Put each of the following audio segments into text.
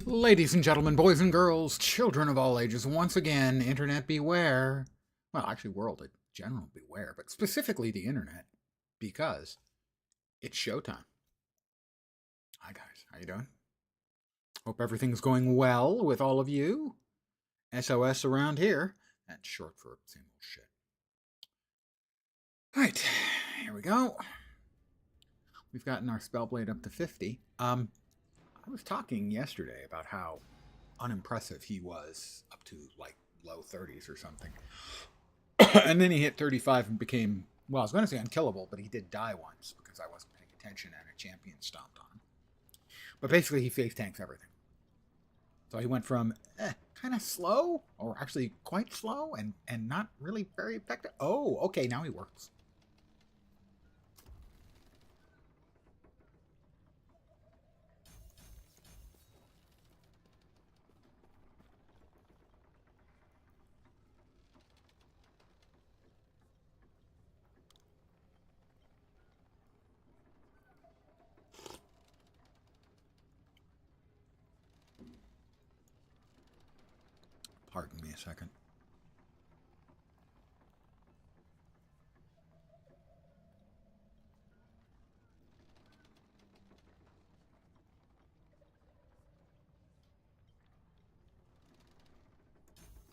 Ladies and gentlemen, boys and girls, children of all ages, once again, internet beware. Well, actually, world in general beware, but specifically the internet, because it's showtime. Hi guys, how you doing? Hope everything's going well with all of you. SOS around here. That's short for same old shit. Alright, here we go. We've gotten our spellblade up to 50. I was talking yesterday about how unimpressive he was up to like low 30s or something. And then he hit 35 and became, well, I was going to say unkillable, but he did die once because I wasn't paying attention and a champion stomped on him. But basically, he face tanks everything. So he went from kind of slow, or actually quite slow, and not really very effective. Oh, okay, now he works. Pardon me a second.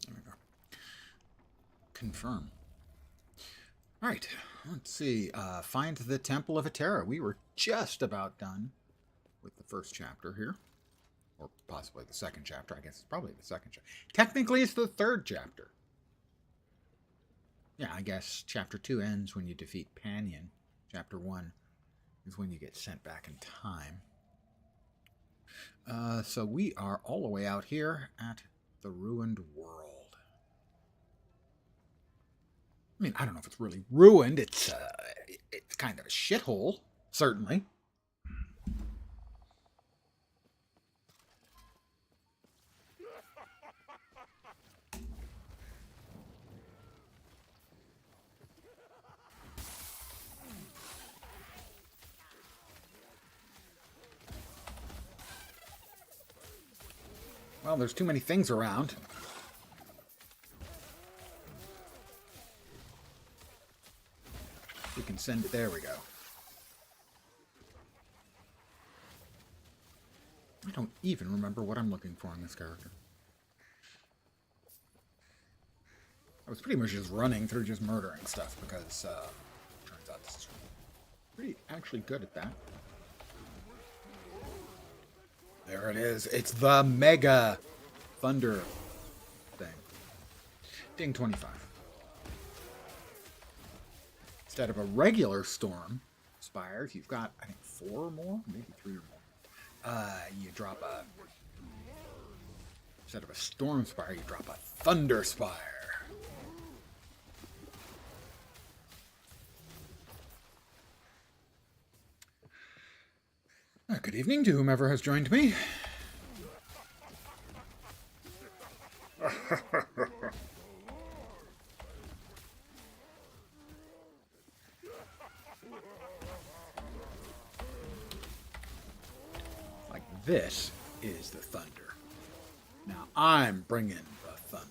There we go. Confirm. All right, let's see. Find the Temple of Atera. We were just about done with the first chapter here. Or possibly the second chapter. I guess it's probably the second chapter. Technically, it's the third chapter. Yeah, I guess chapter 2 ends when you defeat Panion. Chapter 1 is when you get sent back in time. So we are all the way out here at the Ruined World. I mean, I don't know if it's really ruined. It's kind of a shithole, certainly. Well, there's too many things around. We can send it. There we go. I don't even remember what I'm looking for in this character. I was pretty much just running through just murdering stuff because turns out this is pretty actually good at that. There it is. It's the Mega Thunder thing. Ding 25. Instead of a regular Storm Spires, you've got, I think, 4 or more, maybe 3 or more. You drop a... Instead of a Storm Spire, you drop a Thunder Spire. Good evening to whomever has joined me. Like this is the thunder. Now I'm bringing the thunder.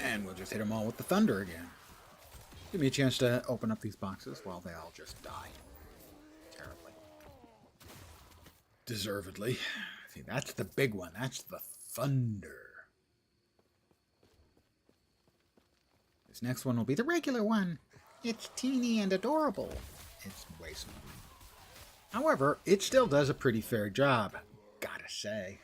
And we'll just hit them all with the thunder again. Give me a chance to open up these boxes while they all just die. Terribly. Deservedly. See, that's the big one. That's the thunder. This next one will be the regular one. It's teeny and adorable. It's way smaller. However, it still does a pretty fair job, gotta say.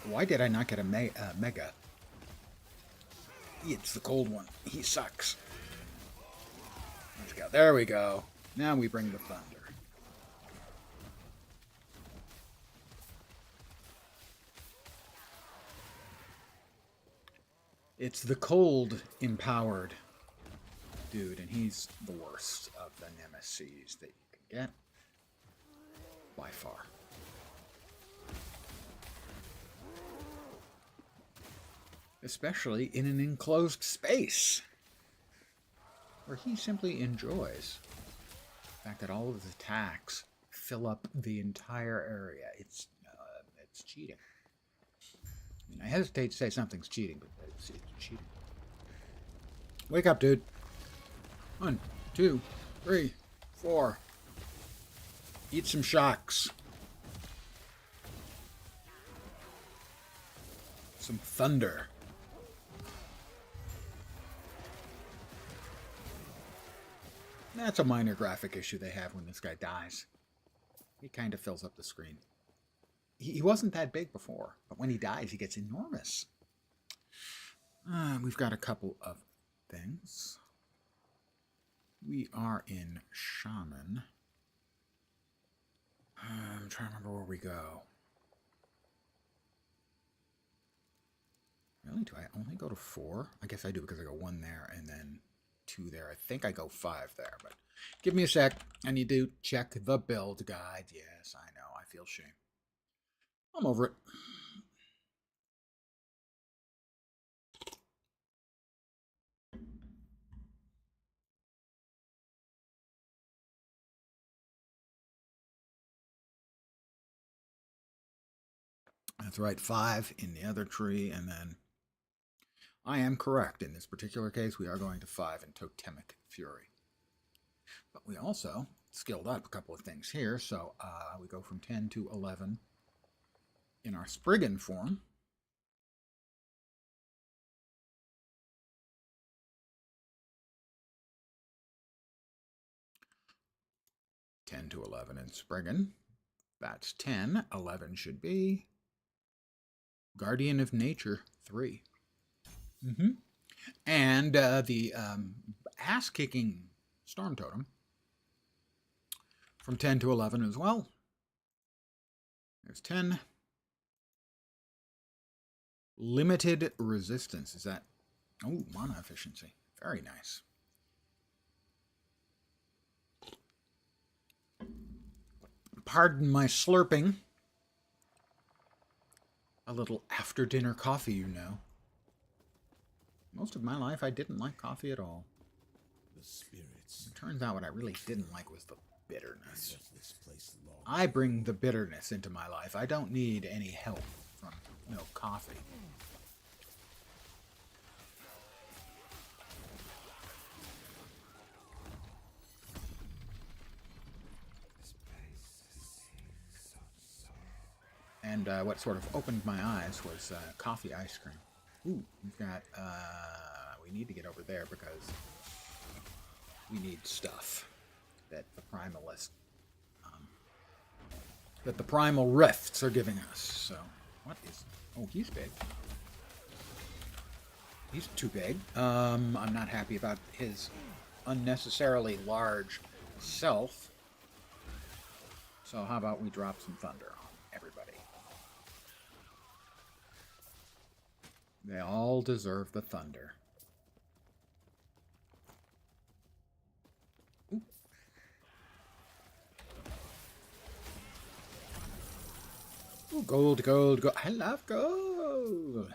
Why did I not get a mega? It's the cold one. He sucks. Let's go. There we go. Now we bring the thunder. It's the cold empowered dude, and he's the worst of the nemesis that you can get. By far. Especially in an enclosed space, where he simply enjoys the fact that all of his attacks fill up the entire area. It's cheating. I mean, I hesitate to say something's cheating, but it's cheating. Wake up, dude. 1, 2, 3, 4. Eat some shocks. Some thunder. That's a minor graphic issue they have when this guy dies. He kind of fills up the screen. He wasn't that big before, but when he dies, he gets enormous. We've got a couple of things. We are in Shaman. I'm trying to remember where we go. Really? Do I only go to 4? I guess I do because I go 1 there and then 2 there. I think I go 5 there, but give me a sec. I need to check the build guide. Yes, I know. I feel shame. I'm over it. That's right, 5 in the other tree, and then I am correct. In this particular case, we are going to 5 in Totemic Fury. But we also skilled up a couple of things here, so we go from 10 to 11 in our Spriggan form. (10 to 11 in Spriggan). That's 10. 11 should be Guardian of Nature 3. And the ass-kicking Storm Totem from 10 to 11 as well. There's 10. Limited resistance. Is that... Oh, mana efficiency. Very nice. Pardon my slurping. A little after-dinner coffee, you know. Most of my life, I didn't like coffee at all. The spirits. It turns out what I really didn't like was the bitterness. I bring the bitterness into my life. I don't need any help from coffee. And what sort of opened my eyes was coffee ice cream. Ooh, we've got, we need to get over there because we need stuff that the Primalist, that the Primal Rifts are giving us. So, what is, oh, he's big. He's too big. I'm not happy about his unnecessarily large self. So how about we drop some thunder on everybody? They all deserve the thunder. Ooh. Ooh, gold, gold, gold. I love gold.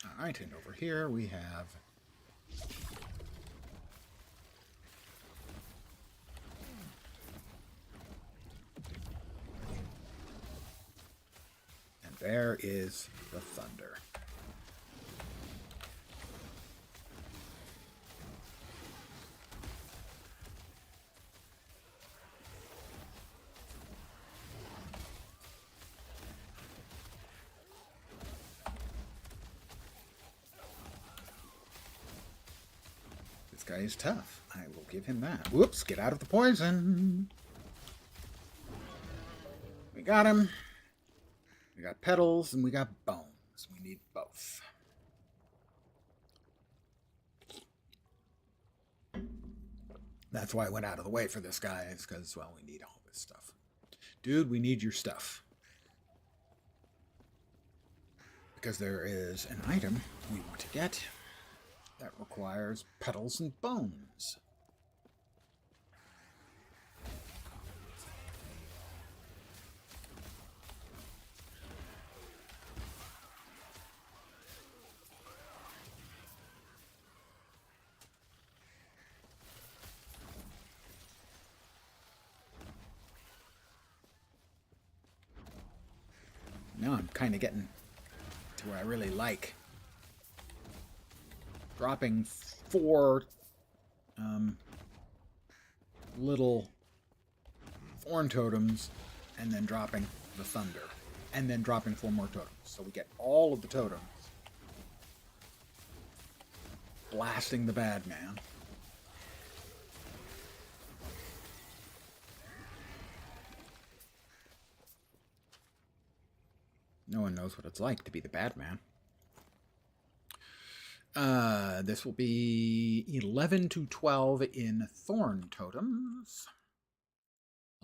All right, and over here we have there is the thunder. This guy is tough. I will give him that. Whoops, get out of the poison. We got him. We got petals and we got bones. We need both. That's why I went out of the way for this guy, is because, well, we need all this stuff. Dude, we need your stuff. Because there is an item we want to get that requires petals and bones. Now I'm kind of getting to where I really like dropping 4 little thorn totems and then dropping the thunder and then dropping 4 more totems. So we get all of the totems blasting the bad man. No one knows what it's like to be the bad man. This will be 11 to 12 in thorn totems.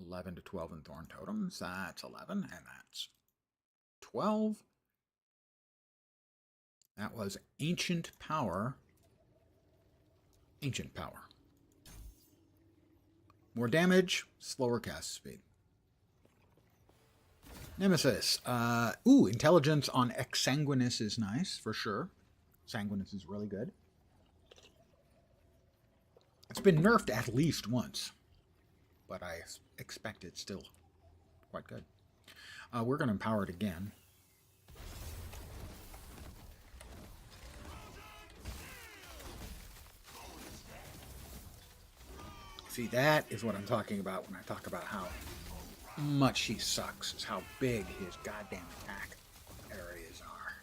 11 to 12 in thorn totems. That's 11, and that's 12. That was ancient power. Ancient power. More damage, slower cast speed. Nemesis. Intelligence on Exsanguinous is nice, for sure. Sanguinous is really good. It's been nerfed at least once, but I expect it's still quite good. We're going to empower it again. See, that is what I'm talking about when I talk about how much he sucks, is how big his goddamn attack areas are.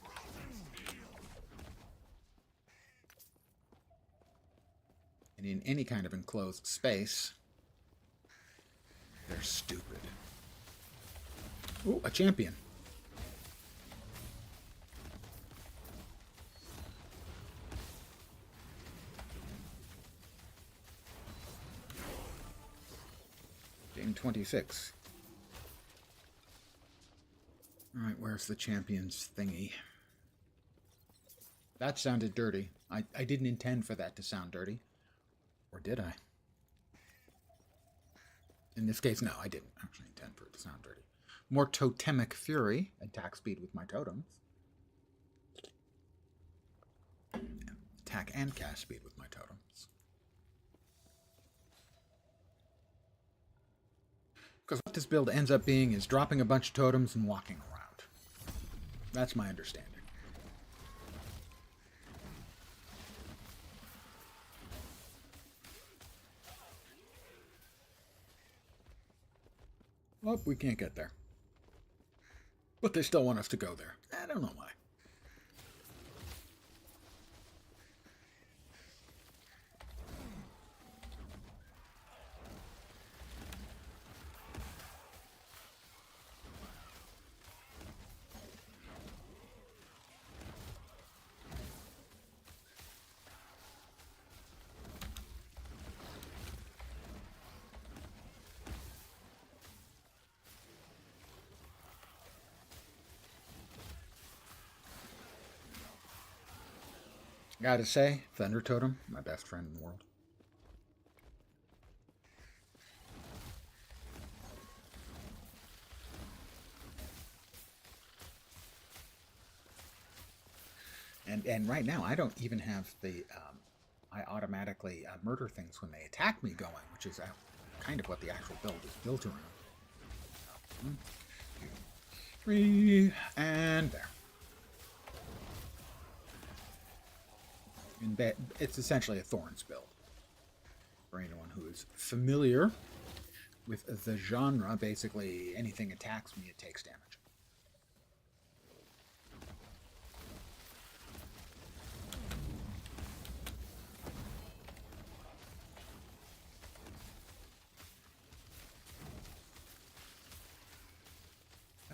And in any kind of enclosed space, they're stupid. Ooh, a champion. Game 26. Alright, where's the champion's thingy? That sounded dirty. I didn't intend for that to sound dirty. Or did I? In this case, no, I didn't actually intend for it to sound dirty. More totemic fury. Attack speed with my totems. Attack and cast speed with my totems. Because what this build ends up being is dropping a bunch of totems and walking around. That's my understanding. Oh, we can't get there. But they still want us to go there. I don't know why. Gotta say, Thunder Totem, my best friend in the world. And right now, I don't even have the, I automatically murder things when they attack me going, which is kind of what the actual build is built around. 1, 2, 3, and there. And it's essentially a Thorns build. For anyone who is familiar with the genre, basically anything attacks me, it takes damage.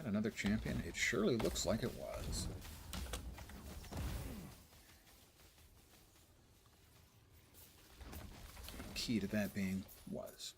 that another champion? It surely looks like it was. Key to that being was.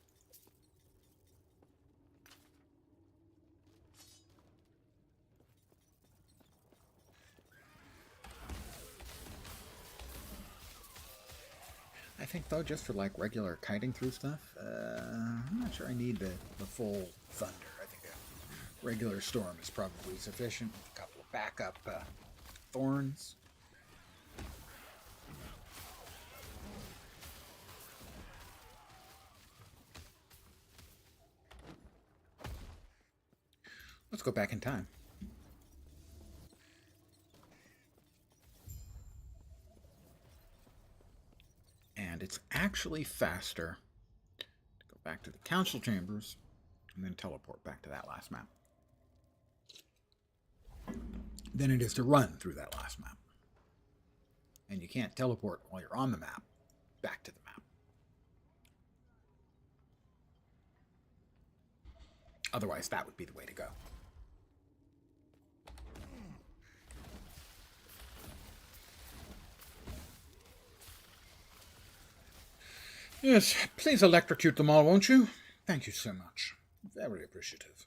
I think, though, just for like regular kiting through stuff, I'm not sure I need the full thunder. I think a regular storm is probably sufficient with a couple of backup thorns. Let's go back in time. And it's actually faster to go back to the council chambers and then teleport back to that last map than it is to run through that last map. And you can't teleport while you're on the map back to the map. Otherwise, that would be the way to go. Yes, please electrocute them all, won't you? Thank you so much. Very appreciative.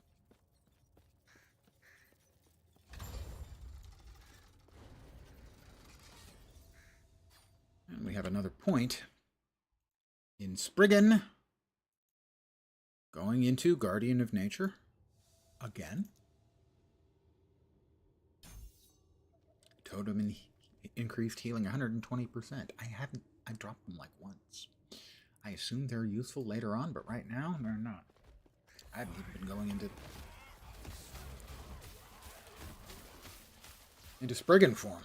And we have another point in Spriggan, going into Guardian of Nature again. Totem increased healing 120%. I've dropped them like once. I assume they're useful later on, but right now they're not. I haven't even been going into Spriggan form.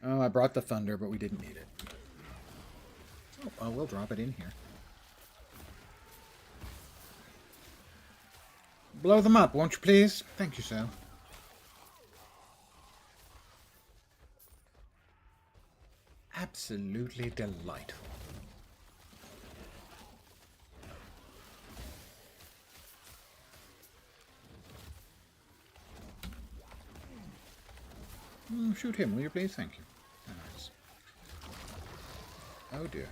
Oh, I brought the thunder, but we didn't need it. Oh, well, we'll drop it in here. Blow them up, won't you please? Thank you, sir. Absolutely delightful. Shoot him, will you please? Thank you. Nice. Oh dear.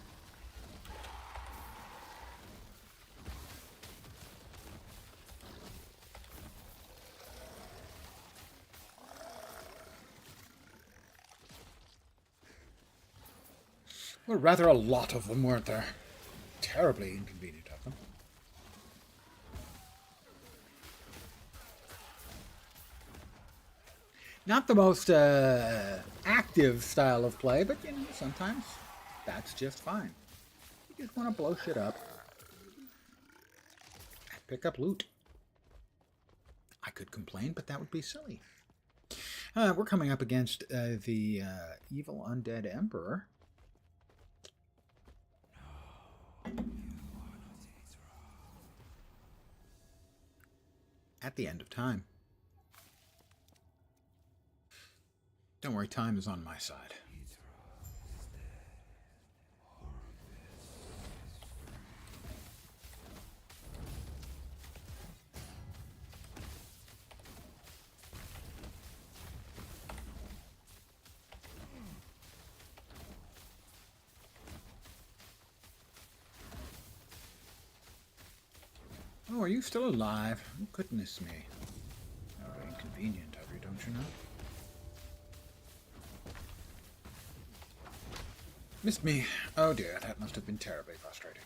Well, rather a lot of them, weren't there? Terribly inconvenient of them. Not the most active style of play, but, you know, sometimes that's just fine. You just want to blow shit up. Pick up loot. I could complain, but that would be silly. We're coming up against the evil undead emperor. At the end of time. Don't worry, time is on my side. Oh, are you still alive? Oh, goodness me. How inconvenient of you, don't you know? Missed me. Oh dear, that must have been terribly frustrating.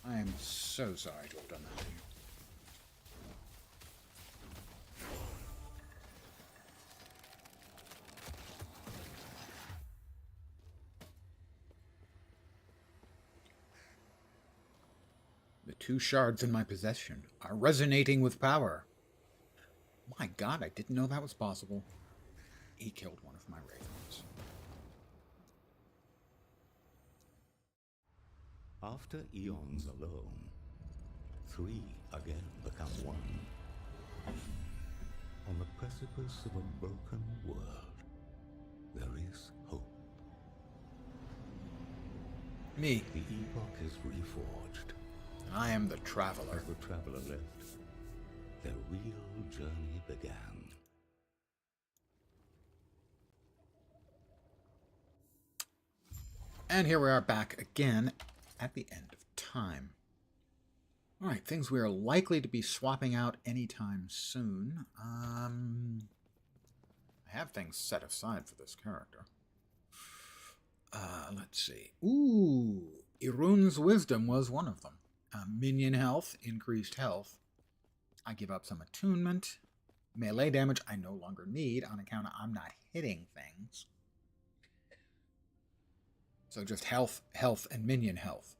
I am so sorry to have done that to you. The 2 shards in my possession are resonating with power. My god, I didn't know that was possible. He killed one of my ravens. After eons alone, three again become one. On the precipice of a broken world, there is hope. Me. The epoch is reforged. I am the traveler. As the traveler left, their real journey began. And here we are back again at the end of time. All right, things we are likely to be swapping out anytime soon. I have things set aside for this character. Let's see. Ooh, Irun's Wisdom was one of them. Minion health, increased health. I give up some attunement. Melee damage I no longer need on account of I'm not hitting things. So just health, health, and minion health.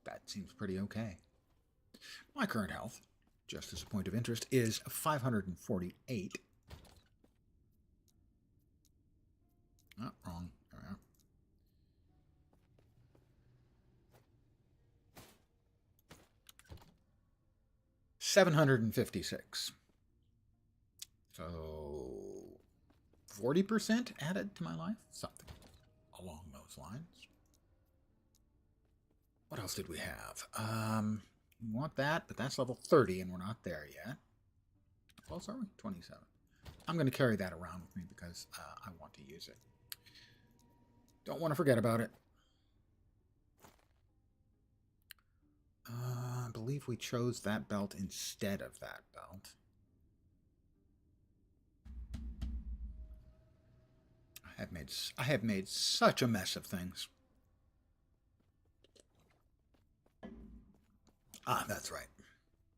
That seems pretty okay. My current health, just as a point of interest, is 548. Oh, wrong. There we are. $756. So 40% added to my life? Something along those lines. What else did we have? We want that, but that's level 30, and we're not there yet. How close are we? 27. I'm going to carry that around with me because I want to use it. Don't want to forget about it. I believe we chose that belt instead of that belt. I have made such a mess of things. Ah, that's right.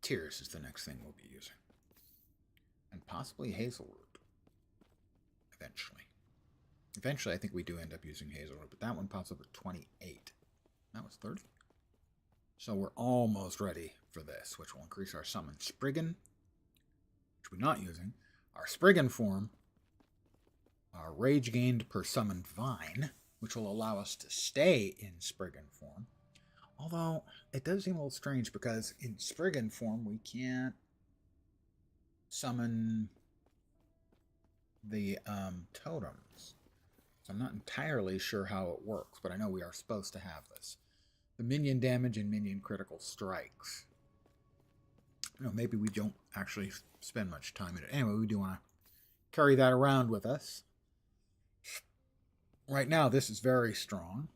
Tears is the next thing we'll be using. And possibly Hazelroot. Eventually. Eventually, I think we do end up using Hazelroot, but that one pops up at 28. That was 30. So we're almost ready for this, which will increase our summon Spriggan, which we're not using. Our Spriggan form, our rage gained per summoned vine, which will allow us to stay in Spriggan form. Although, it does seem a little strange because in Spriggan form, we can't summon the totems. So I'm not entirely sure how it works, but I know we are supposed to have this. The minion damage and minion critical strikes. You know, maybe we don't actually spend much time in it. Anyway, we do want to carry that around with us. Right now, this is very strong.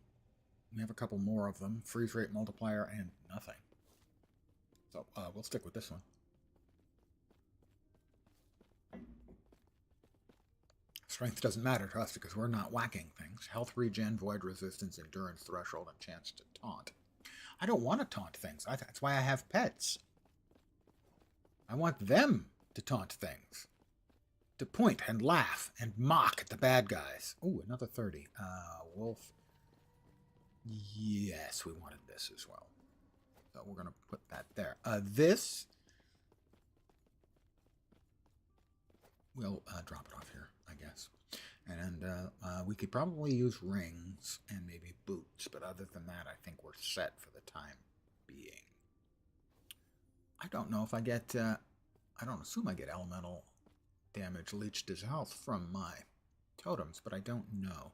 We have a couple more of them. Freeze rate multiplier and nothing. So we'll stick with this one. Strength doesn't matter to us because we're not whacking things. Health regen, void resistance, endurance threshold, and chance to taunt. I don't want to taunt things. That's why I have pets. I want them to taunt things. To point and laugh and mock at the bad guys. Ooh, another 30. Wolf. Yes, we wanted this as well. So we're going to put that there. This, we'll drop it off here, I guess. And we could probably use rings and maybe boots. But other than that, I think we're set for the time being. I don't know if I get... I don't assume I get elemental damage leached as health from my totems, but I don't know.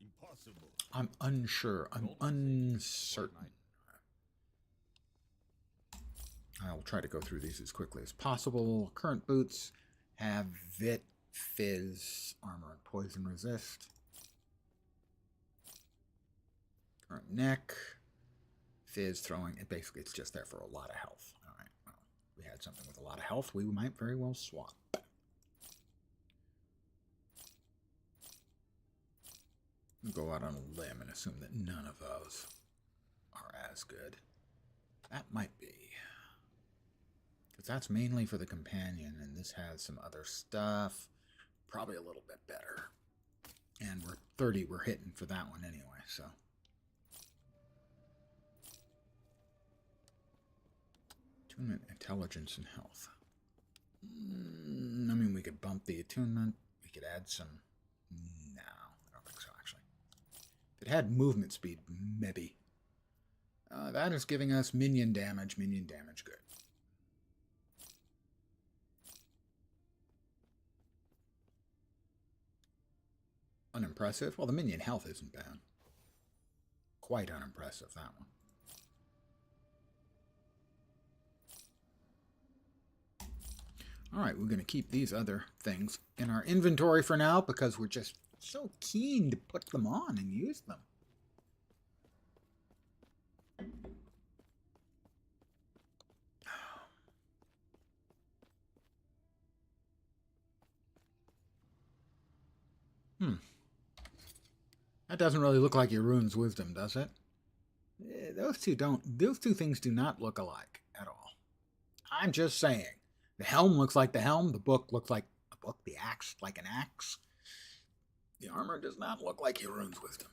Impossible. I'm unsure. I'm uncertain. I'll try to go through these as quickly as possible. Current boots have Vit, Fizz, Armor, and Poison Resist. Current neck, Fizz, Throwing. Basically, it's just there for a lot of health. All right. Well, if we had something with a lot of health, we might very well swap. We'll go out on a limb and assume that none of those are as good. That might be. Because that's mainly for the companion, and this has some other stuff. Probably a little bit better. And we're 30, we're hitting for that one anyway, so. Attunement, intelligence, and health. I mean, we could bump the attunement. We could add some No, I don't think so, actually. If it had movement speed, maybe. That is giving us minion damage. Minion damage, good. Unimpressive. Well, the minion health isn't bad. Quite unimpressive, that one. Alright, we're going to keep these other things in our inventory for now because we're just so keen to put them on and use them. That doesn't really look like your rune's wisdom, does it? Those two things do not look alike at all. I'm just saying. The helm looks like the helm, the book looks like a book, the axe like an axe. The armor does not look like your rune's wisdom.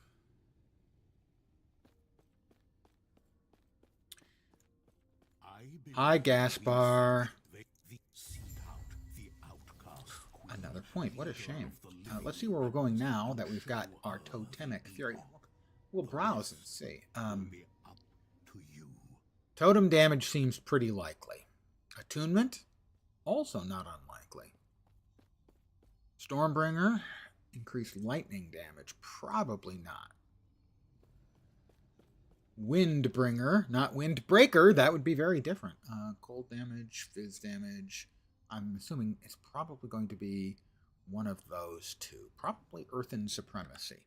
Hi, Gaspar. Another point. What a shame. Let's see where we're going now that we've got our totemic fury. We'll browse and see. Totem damage seems pretty likely. Attunement? Also not unlikely. Stormbringer? Increased lightning damage? Probably not. Windbringer? Not Windbreaker. That would be very different. Cold damage, fizz damage. I'm assuming it's probably going to be one of those two. Probably Earthen Supremacy.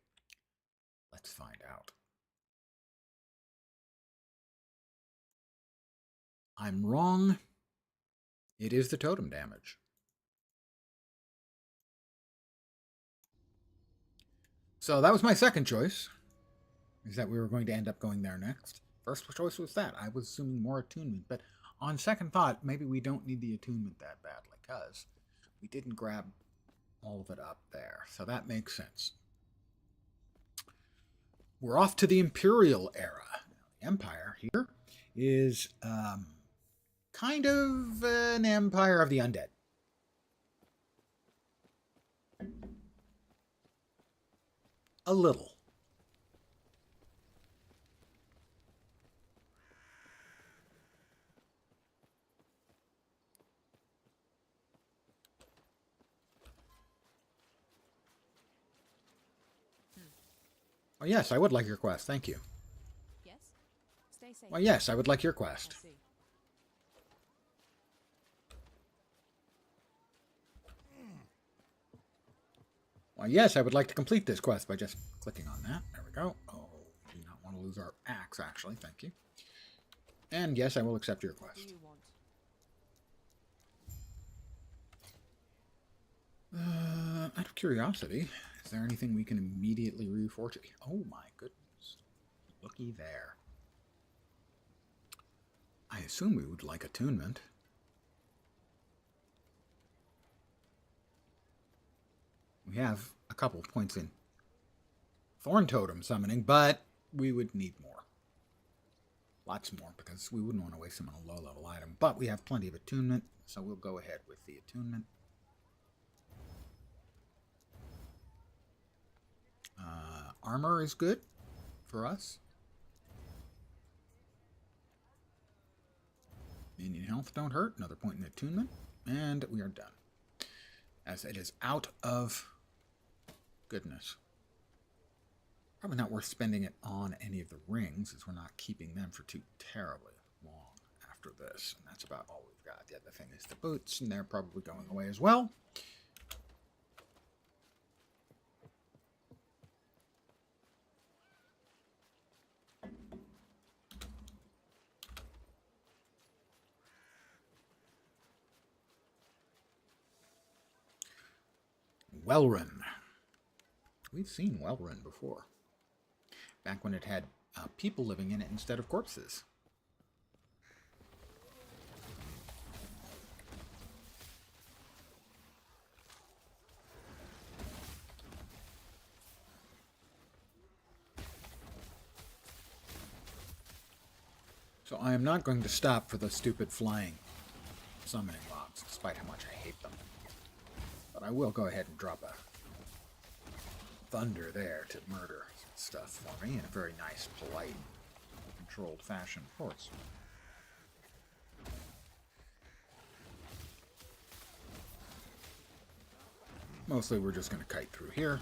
Let's find out. I'm wrong. It is the totem damage. So that was my second choice. Is that we were going to end up going there next. First choice was that. I was assuming more attunement. But on second thought, maybe we don't need the attunement that badly because we didn't grab all of it up there. So that makes sense. We're off to the Imperial era. The Empire here is kind of an empire of the undead. A little. Oh, yes, I would like your quest. Thank you. Yes? Stay safe. Well, yes, I would like your quest. I see. Well, yes, I would like to complete this quest by just clicking on that. There we go. Oh, we do not want to lose our axe, actually. Thank you. And yes, I will accept your What do quest. you want? Out of curiosity, is there anything we can immediately reforge? Oh my goodness. Looky there. I assume we would like attunement. We have a couple points in Thorn Totem summoning, but we would need more. Lots more, because we wouldn't want to waste them on a low-level item. But we have plenty of attunement, so we'll go ahead with the attunement. Armor is good for us. Minion health don't hurt. Another point in attunement. And we are done. As it is out of goodness. Probably not worth spending it on any of the rings, as we're not keeping them for too terribly long after this. And that's about all we've got. The other thing is the boots, and they're probably going away as well. Wellrun. We've seen Wellrun before. Back when it had people living in it instead of corpses. So I am not going to stop for the stupid flying summoning mobs, despite how much I hate them. But I will go ahead and drop thunder there to murder stuff for me in a very nice, polite, controlled fashion, of course. Mostly we're just going to kite through here.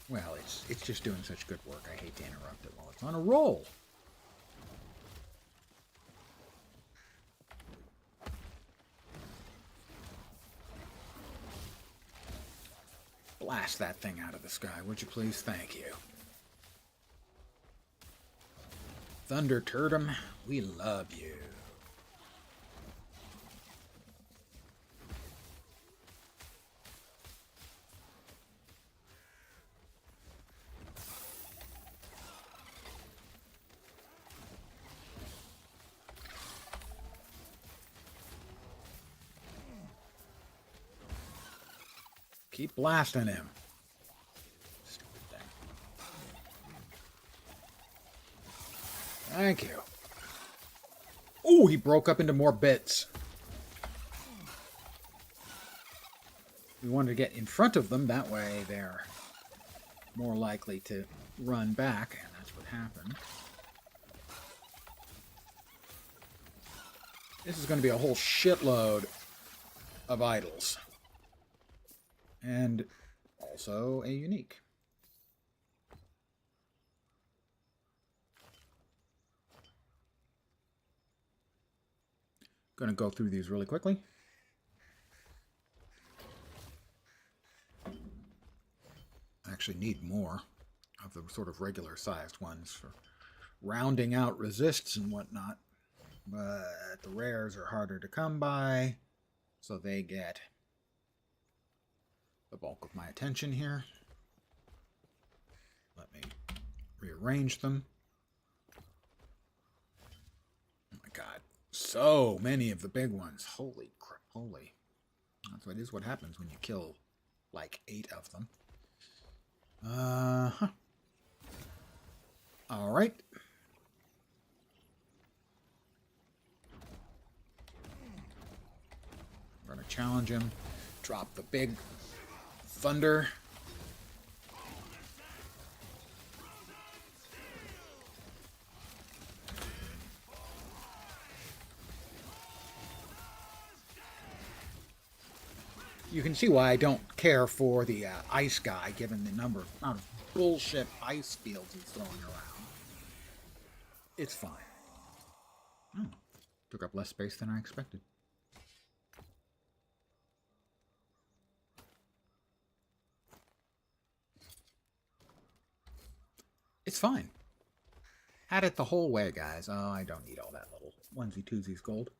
Well, it's just doing such good work. I hate to interrupt it while it's on a roll. Blast that thing out of the sky, would you please? Thank you. Thunder Turdum, we love you. Keep blasting him. Stupid thing. Thank you. Ooh, he broke up into more bits. We wanted to get in front of them. That way they're more likely to run back. And that's what happened. This is going to be a whole shitload of idols. And also a unique. Going to go through these really quickly. I actually need more of the sort of regular sized ones for rounding out resists and whatnot. But the rares are harder to come by, so they get the bulk of my attention here. Let me rearrange them. Oh my god. So many of the big ones. Holy crap. Holy. That's what happens when you kill like 8 of them. Alright. We're going to challenge him. Drop the big thunder. You can see why I don't care for the ice guy, given the amount of bullshit ice fields he's throwing around. It's fine. Oh, took up less space than I expected. It's fine. Had it the whole way, guys. Oh, I don't need all that little onesie-twosies gold.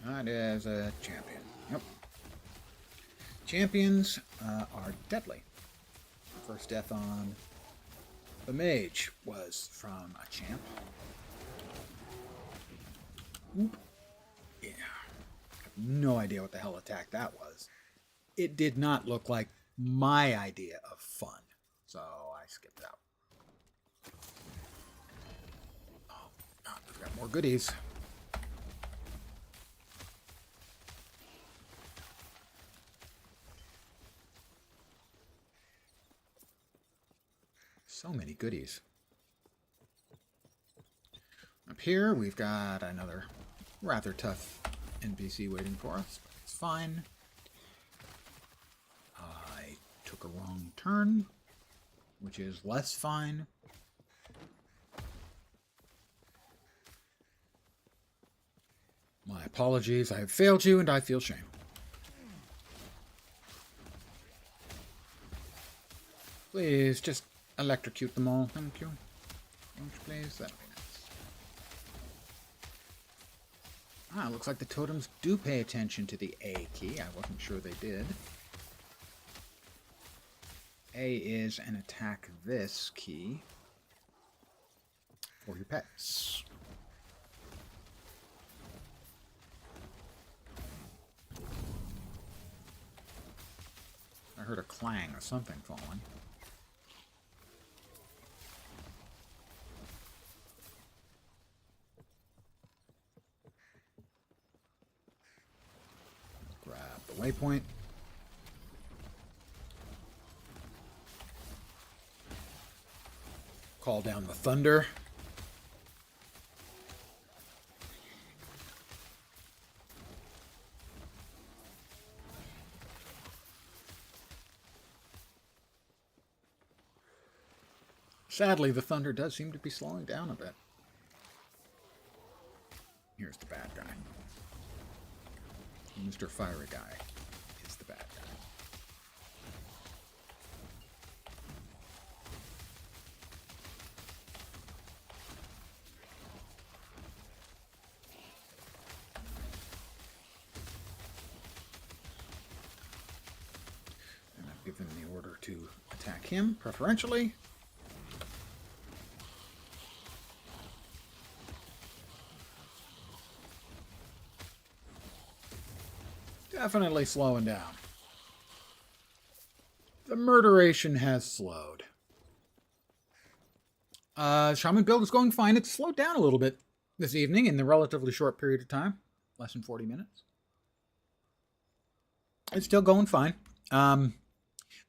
That is a champion. Yep. Champions are deadly. First death on the mage was from a champ. Oop. Yeah. I have no idea what the hell attack that was. It did not look like my idea of fun. So I skipped it out. Oh, God, we've got more goodies. So many goodies. Up here, we've got another rather tough NPC waiting for us. But it's fine. I took a wrong turn, which is less fine. My apologies. I have failed you, and I feel shame. Please, just electrocute them all. Thank you. Won't you please? That'd be Ah, looks like the totems do pay attention to the A key. I wasn't sure they did. A is an attack this key for your pets. I heard a clang of something falling. Grab the waypoint. Call down the thunder. Sadly, the thunder does seem to be slowing down a bit. Here's the bad guy. Mr. Fiery Guy is the bad guy. And I've given the order to attack him, preferentially. Definitely slowing down. The murderation has slowed. Shaman build is going fine. It's slowed down a little bit this evening in the relatively short period of time. Less than 40 minutes. It's still going fine. The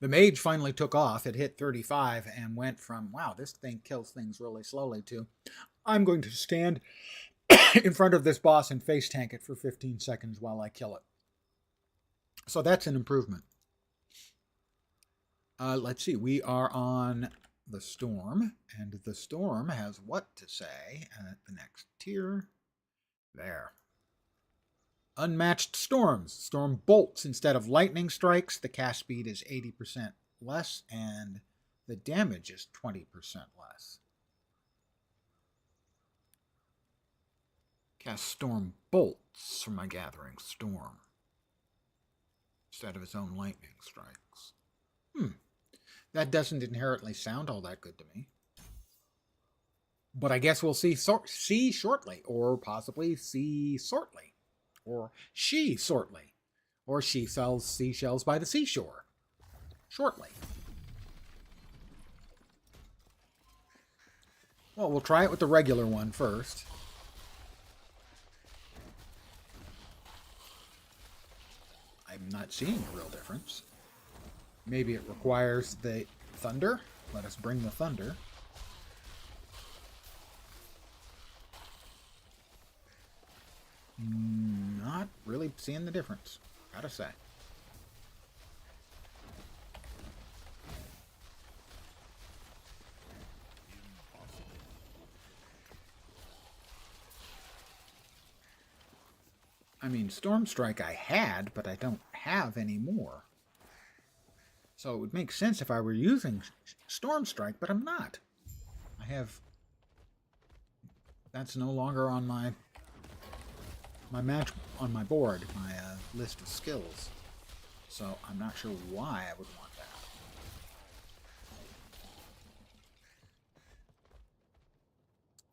mage finally took off. It hit 35 and went from, wow, this thing kills things really slowly, to, I'm going to stand in front of this boss and face tank it for 15 seconds while I kill it. So that's an improvement. Let's see. We are on the Storm, and the Storm has what to say at the next tier. There. Unmatched Storms. Storm bolts instead of lightning strikes. The cast speed is 80% less, and the damage is 20% less. Cast Storm bolts from my Gathering Storm instead of his own lightning strikes. That doesn't inherently sound all that good to me. But I guess we'll see shortly, or possibly see shortly, or she shortly, or she sells seashells by the seashore shortly. Well, we'll try it with the regular one first. I'm not seeing a real difference. Maybe it requires the thunder. Let us bring the thunder. Not really seeing the difference, gotta say. I mean, Storm Strike I had, but I don't have any more. So it would make sense if I were using Storm Strike, but I'm not. I have... That's no longer on my match on my board, my list of skills. So I'm not sure why I would want that.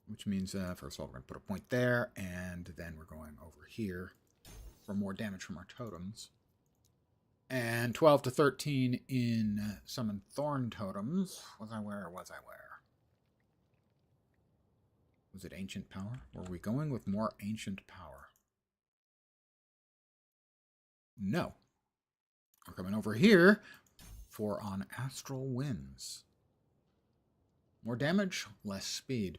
Which means, first of all, we're going to put a point there, and then we're going over here for more damage from our totems. And 12 to 13 in summon thorn totems. Was I where or was I where? Was it ancient power? Or were we going with more ancient power? No. We're coming over here for on astral winds. More damage, less speed.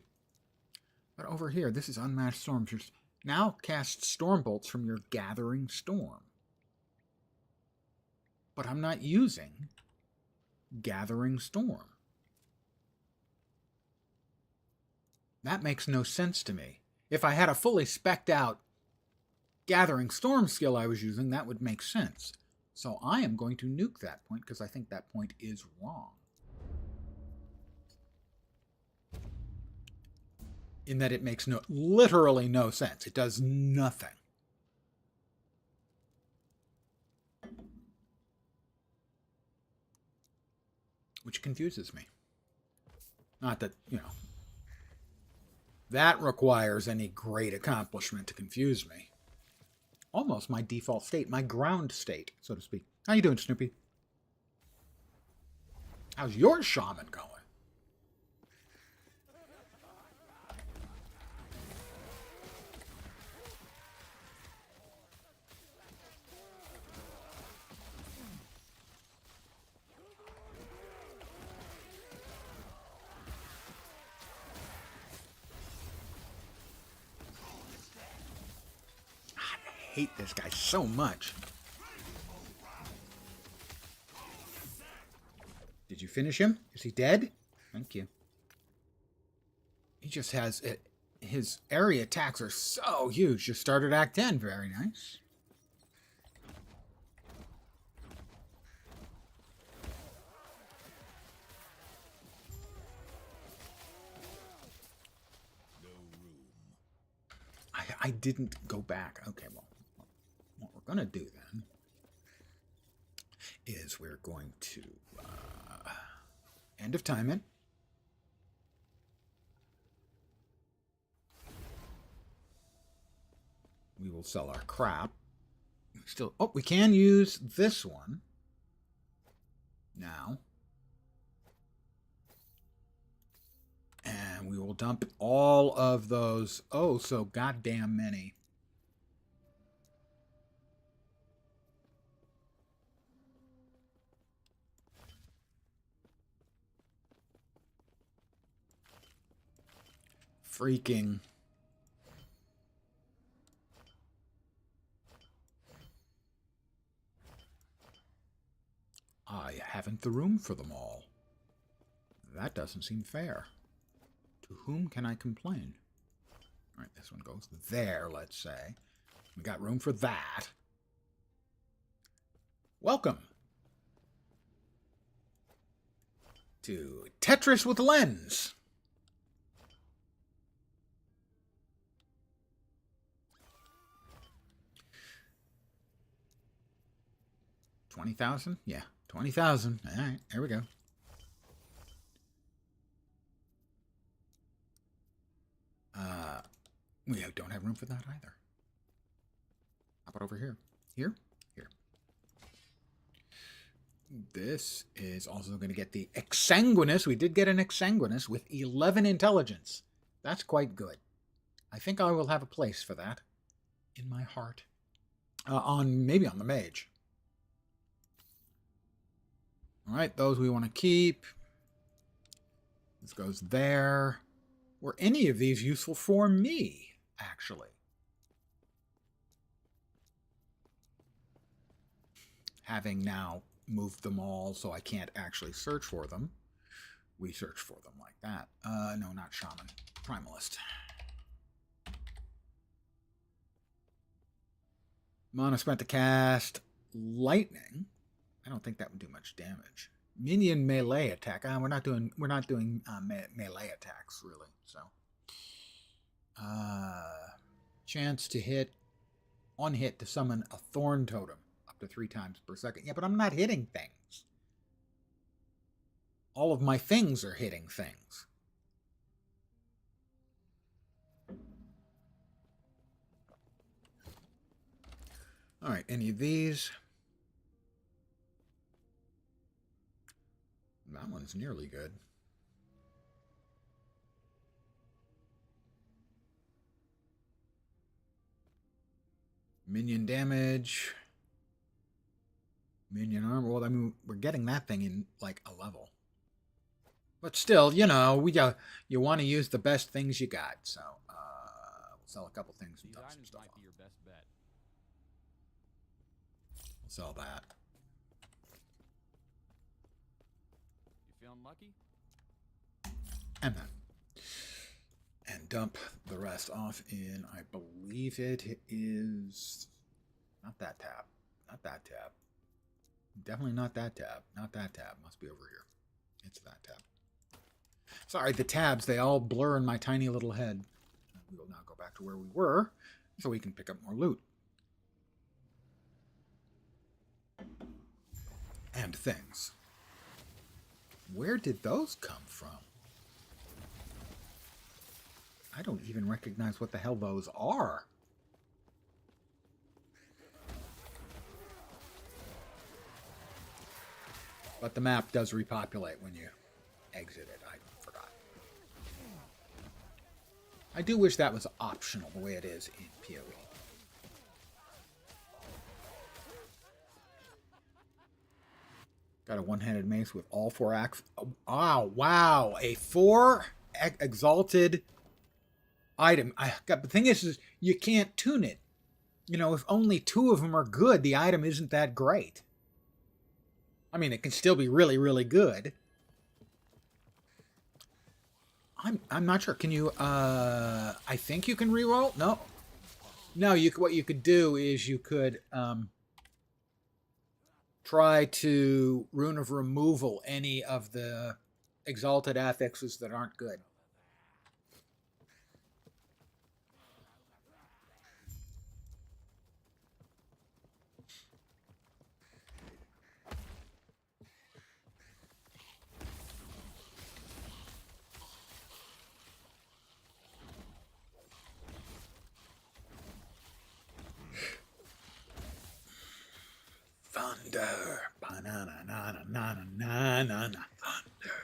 But over here, this is unmatched storms. Now cast storm bolts from your gathering storm. But I'm not using Gathering Storm. That makes no sense to me. If I had a fully spec'd out Gathering Storm skill I was using, that would make sense. So I am going to nuke that point because I think that point is wrong. In that it makes literally no sense. It does nothing. which confuses me. Not that, you know, that requires any great accomplishment to confuse me. Almost my default state, my ground state, so to speak. How you doing, Snoopy? How's your shaman going? I hate this guy so much. Did you finish him? Is he dead? Thank you. He just has it. His area attacks are so huge. Just started Act 10. Very nice. I didn't go back. Okay, well, what we're going to do then is we're going to end of time it. We will sell our crap. Still, oh, we can use this one now. And we will dump all of those, oh, so goddamn many. Freaking. I haven't the room for them all. That doesn't seem fair. To whom can I complain? All right, this one goes there, let's say. We got room for that. Welcome to Tetris with Lens. $20,000? Yeah, 20,000. All right, there we go. We don't have room for that either. How about over here? Here? Here. This is also going to get the Exsanguinous. We did get an Exsanguinous with 11 intelligence. That's quite good. I think I will have a place for that in my heart. Maybe on the mage. All right, those we want to keep. This goes there. Were any of these useful for me, actually? Having now moved them all so I can't actually search for them, we search for them like that. No, not shaman. Primalist. Mana spent to cast lightning. I don't think that would do much damage. Minion melee attack. We're not doing melee attacks really. So, chance to hit on hit to summon a thorn totem up to 3 times per second. Yeah, but I'm not hitting things. All of my things are hitting things. All right, any of these? That one's nearly good. Minion damage. Minion armor. Well, I mean, we're getting that thing in like a level. But still, you know, you want to use the best things you got. So we'll sell a couple things and dump some stuff might be your best bet. We'll sell that. You feeling lucky? And then. And dump the rest off in, I believe it is not that tab. Not that tab. Definitely not that tab. Not that tab. Must be over here. It's that tab. Sorry, the tabs, they all blur in my tiny little head. We will now go back to where we were so we can pick up more loot. And things. Where did those come from? I don't even recognize what the hell those are. But the map does repopulate when you exit it. I forgot. I do wish that was optional the way it is in PoE. Got a one-handed mace with all 4 axes. Oh, wow. A 4 exalted item. The thing is you can't tune it. You know, if only 2 of them are good, the item isn't that great. I mean, it can still be really, really good. I'm not sure. Can you, I think you can reroll? No. No, what you could do is you could, try to Rune of Removal any of the exalted affixes that aren't good. Thunder. Ba-na-na-na-na-na-na-na. Thunder.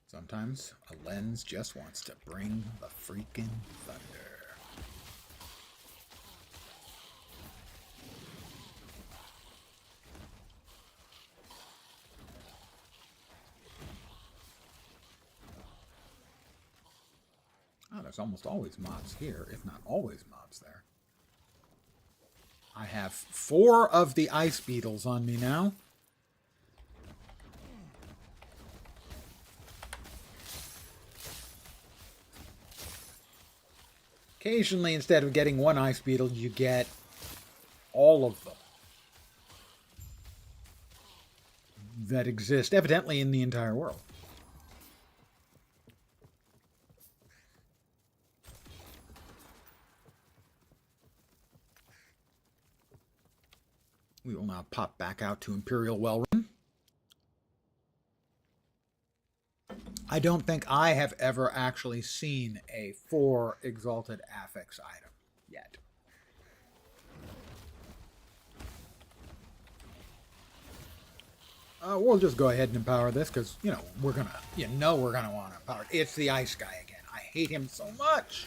Sometimes a lens just wants to bring the freaking thunder. Oh, there's almost always mobs here, if not always mobs there. I have 4 of the ice beetles on me now. Occasionally, instead of getting 1 ice beetle, you get all of them that exist, evidently, in the entire world. We will now pop back out to Imperial Wellrun. I don't think I have ever actually seen a 4 Exalted Affix item yet. We'll just go ahead and empower this because, we're going to want to empower it. It's the ice guy again. I hate him so much.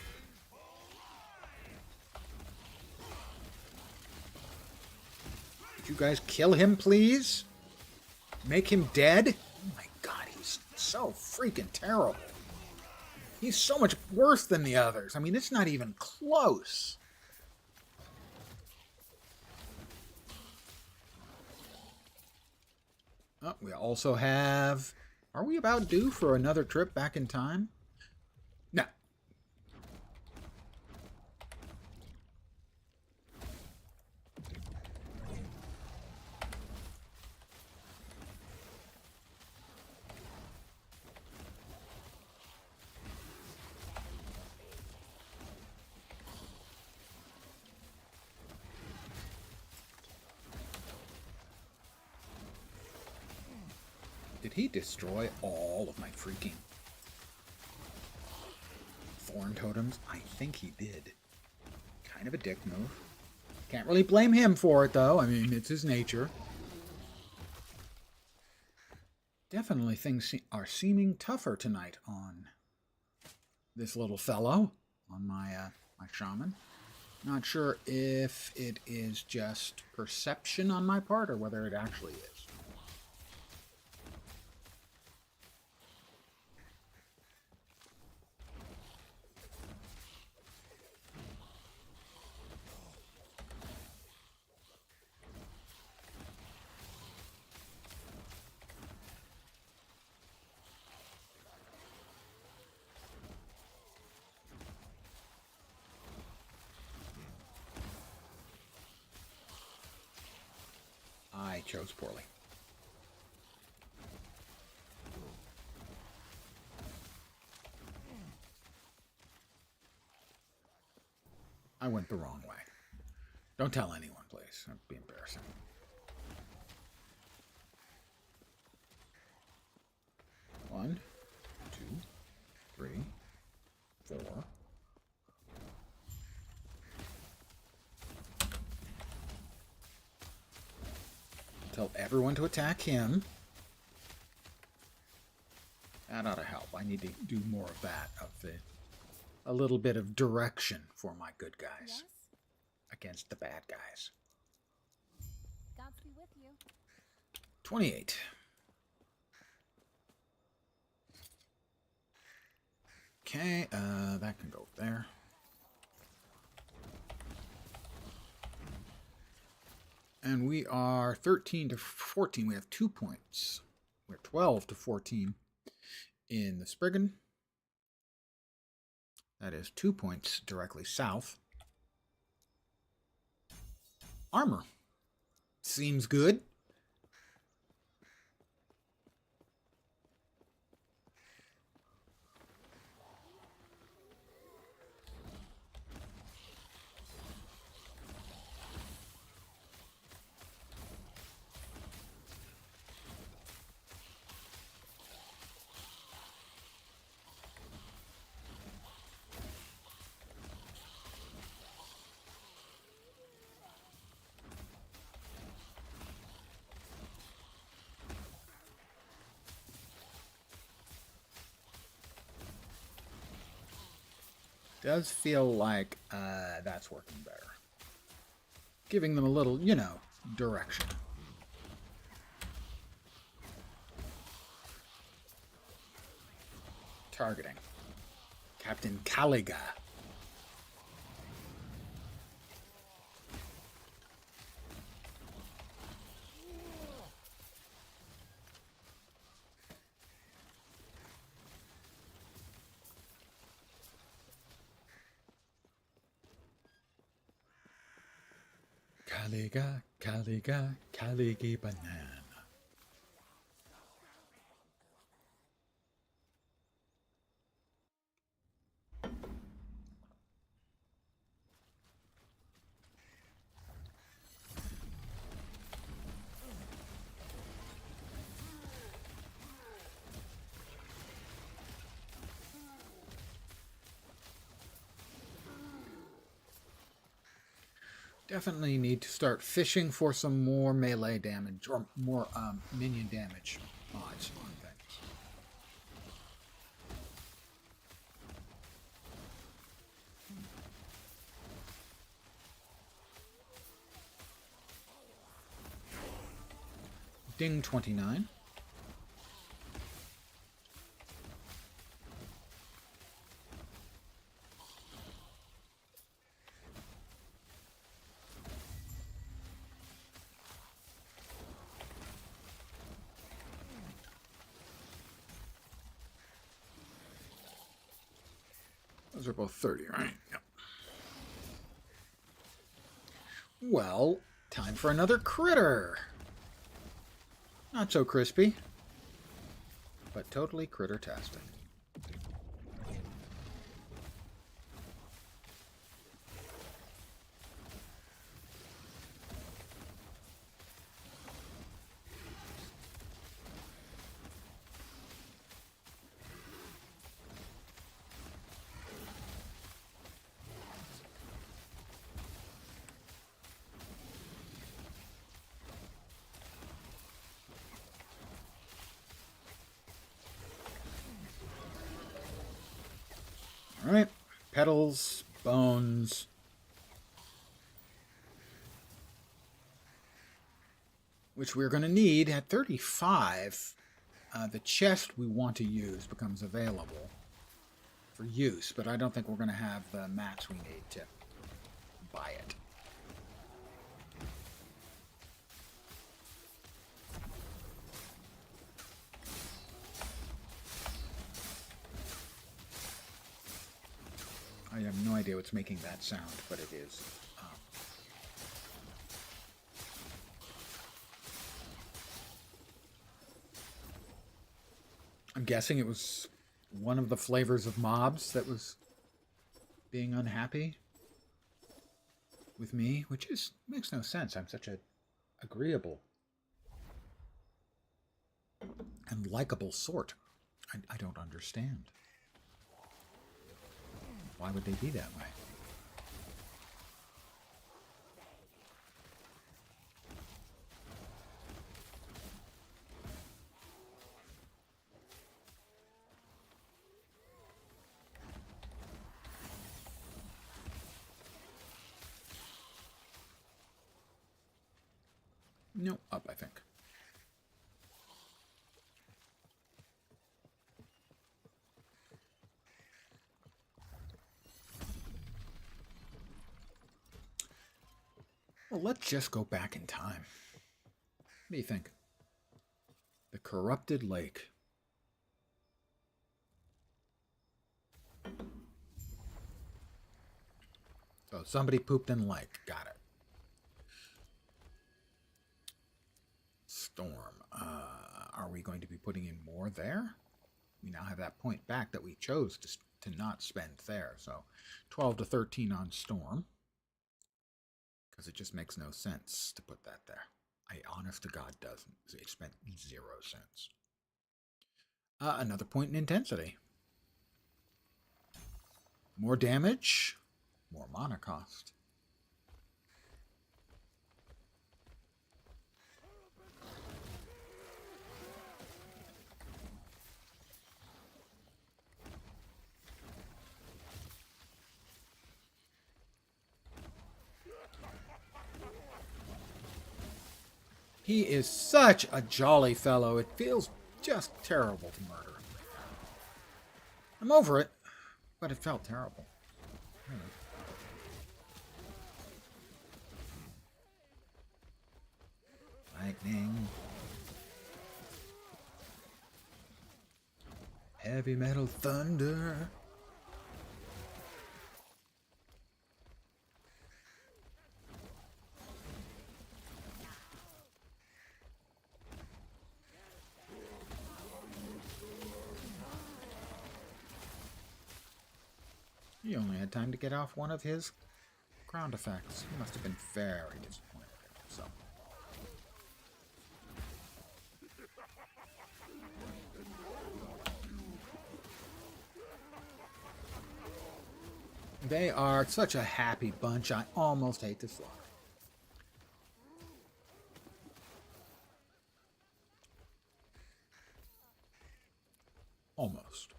Could you guys kill him, please? Make him dead? Oh my god, he's so freaking terrible. He's so much worse than the others. I mean, it's not even close. Oh, we also have... Are we about due for another trip back in time? No. Did he destroy all of my freaking thorn totems? I think he did. Kind of a dick move. Can't really blame him for it, though. I mean, it's his nature. Definitely things are seeming tougher tonight on this little fellow, on my shaman. Not sure if it is just perception on my part or whether it actually is. I chose poorly. I went the wrong way. Don't tell anyone, please. That'd be embarrassing. One, two, three, four. Tell everyone to attack him. That ought to help. I need to do more of that, a little bit of direction for my good guys Yes? against the bad guys. Gods be with you. 28. Okay, that can go there. And we are 13 to 14. We have 2 points. We're 12 to 14 in the Spriggan. That is 2 points directly south. Armor. Seems good. Does feel like that's working better. Giving them a little, direction. Targeting. Captain Caliga. Caliga, Caliga, Caligi banana. Definitely need to start fishing for some more melee damage or more minion damage mods on things. Ding 29. Those are both 30, right? Yep. Well, time for another critter. Not so crispy, but totally critter-tastic. All right, petals, bones. Which we're going to need at 35. The chest we want to use becomes available for use, but I don't think we're going to have the mats we need to buy it. I have no idea what's making that sound, but it is. I'm guessing it was one of the flavors of mobs that was being unhappy. with me, which makes no sense. I'm such a agreeable and likable sort. I don't understand. Why would they be that way? No, up, I think. Well, let's just go back in time. What do you think? The corrupted lake. So somebody pooped in the lake. Got it. Storm. Are we going to be putting in more there? We now have that point back that we chose to not spend there. So 12 to 13 on Storm. Because it just makes no sense to put that there. Honest to God, doesn't. It spent 0 cents. Another point in intensity. More damage, more mana cost. He is such a jolly fellow. It feels just terrible to murder him. I'm over it, but it felt terrible. Lightning. Heavy metal thunder. He only had time to get off one of his ground effects. He must have been very disappointed in himself. They are such a happy bunch, I almost hate to slaughter. Almost.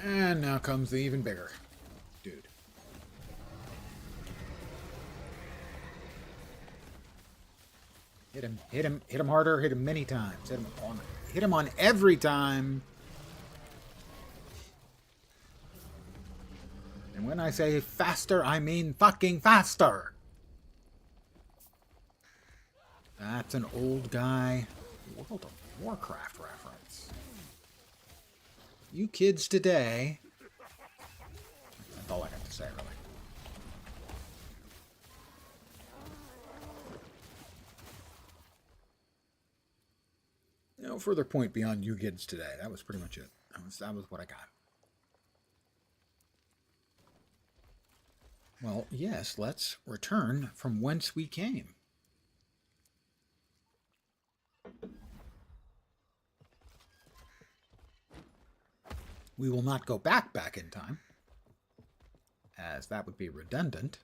And now comes the even bigger dude. Hit him, hit him, hit him harder, hit him many times. Hit him on every time. And when I say faster, I mean fucking faster. That's an old guy World of Warcraft reference. You kids today. That's all I got to say, really. No further point beyond you kids today. That was pretty much it. That was what I got. Well, yes, let's return from whence we came. We will not go back in time, as that would be redundant.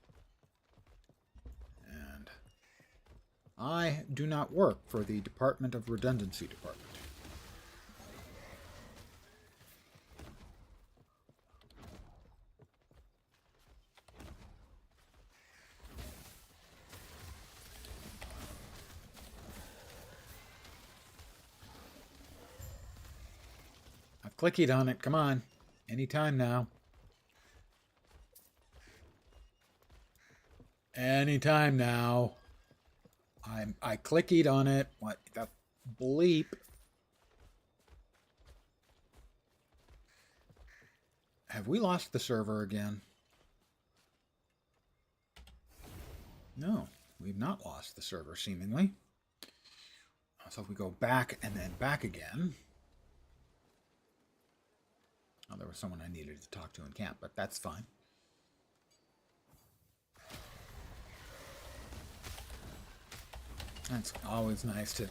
And I do not work for the Department of Redundancy Department. Clickied on it. Come on. Anytime now. Anytime now. I clickied on it. What the bleep? Have we lost the server again? No, we've not lost the server, seemingly. So if we go back and then back again. Oh, there was someone I needed to talk to in camp, but that's fine. It's always nice to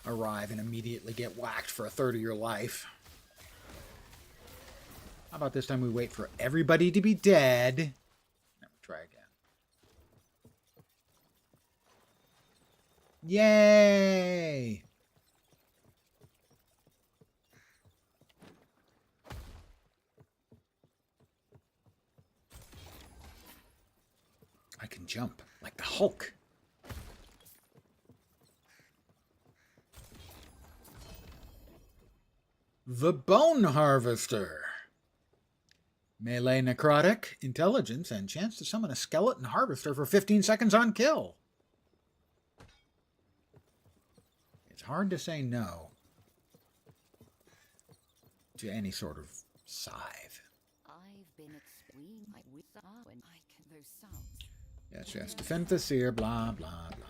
arrive and immediately get whacked for a third of your life. How about this time we wait for everybody to be dead? Then we try again. Yay! I can jump like the Hulk. The Bone Harvester. Melee necrotic, intelligence, and chance to summon a skeleton harvester for 15 seconds on kill. It's hard to say no to any sort of scythe. I've been explained with when I can those sounds. Yes, yes. Defend the seer, blah, blah, blah.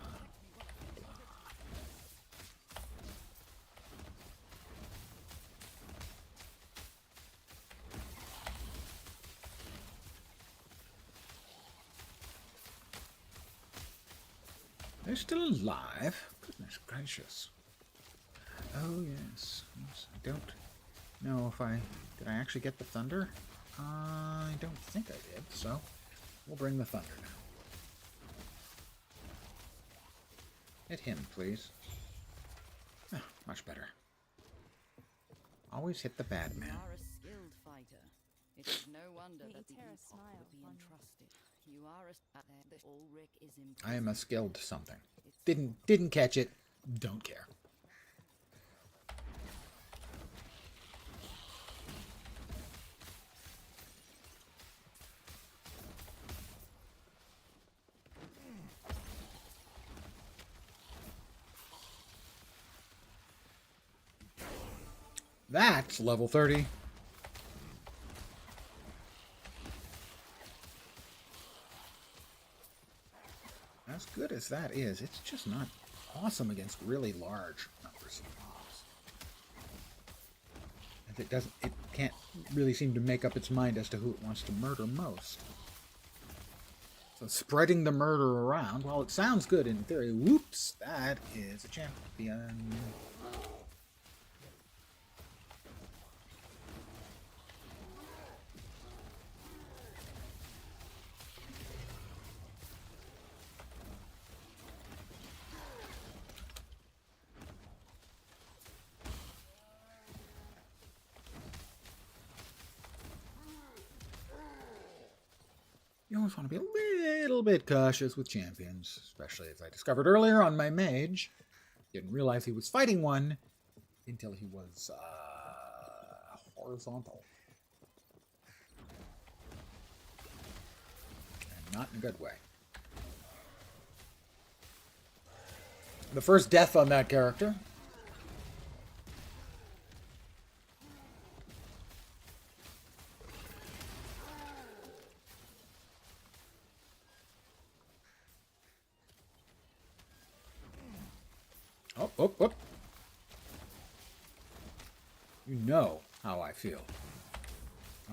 They're still alive. Goodness gracious. Oh, yes. Yes, I don't know if I... Did I actually get the thunder? I don't think I did, so we'll bring the thunder now. Hit him, please. Ah, much better. Always hit the bad You man. are a skilled fighter. It is no wonder The that the Eterra Epoch smile will be on you. entrusted. You are a the Ulrich is I am a imprisoned. skilled something. Didn't catch it. Don't care. That's level 30. As good as that is, it's just not awesome against really large numbers of mobs. As it can't really seem to make up its mind as to who it wants to murder most. So spreading the murder around, while it sounds good in theory, whoops, that is a champion. You always want to be a little bit cautious with champions, especially as I discovered earlier on my mage. Didn't realize he was fighting one until he was horizontal. And not in a good way. The first death on that character. Oh. You know how I feel.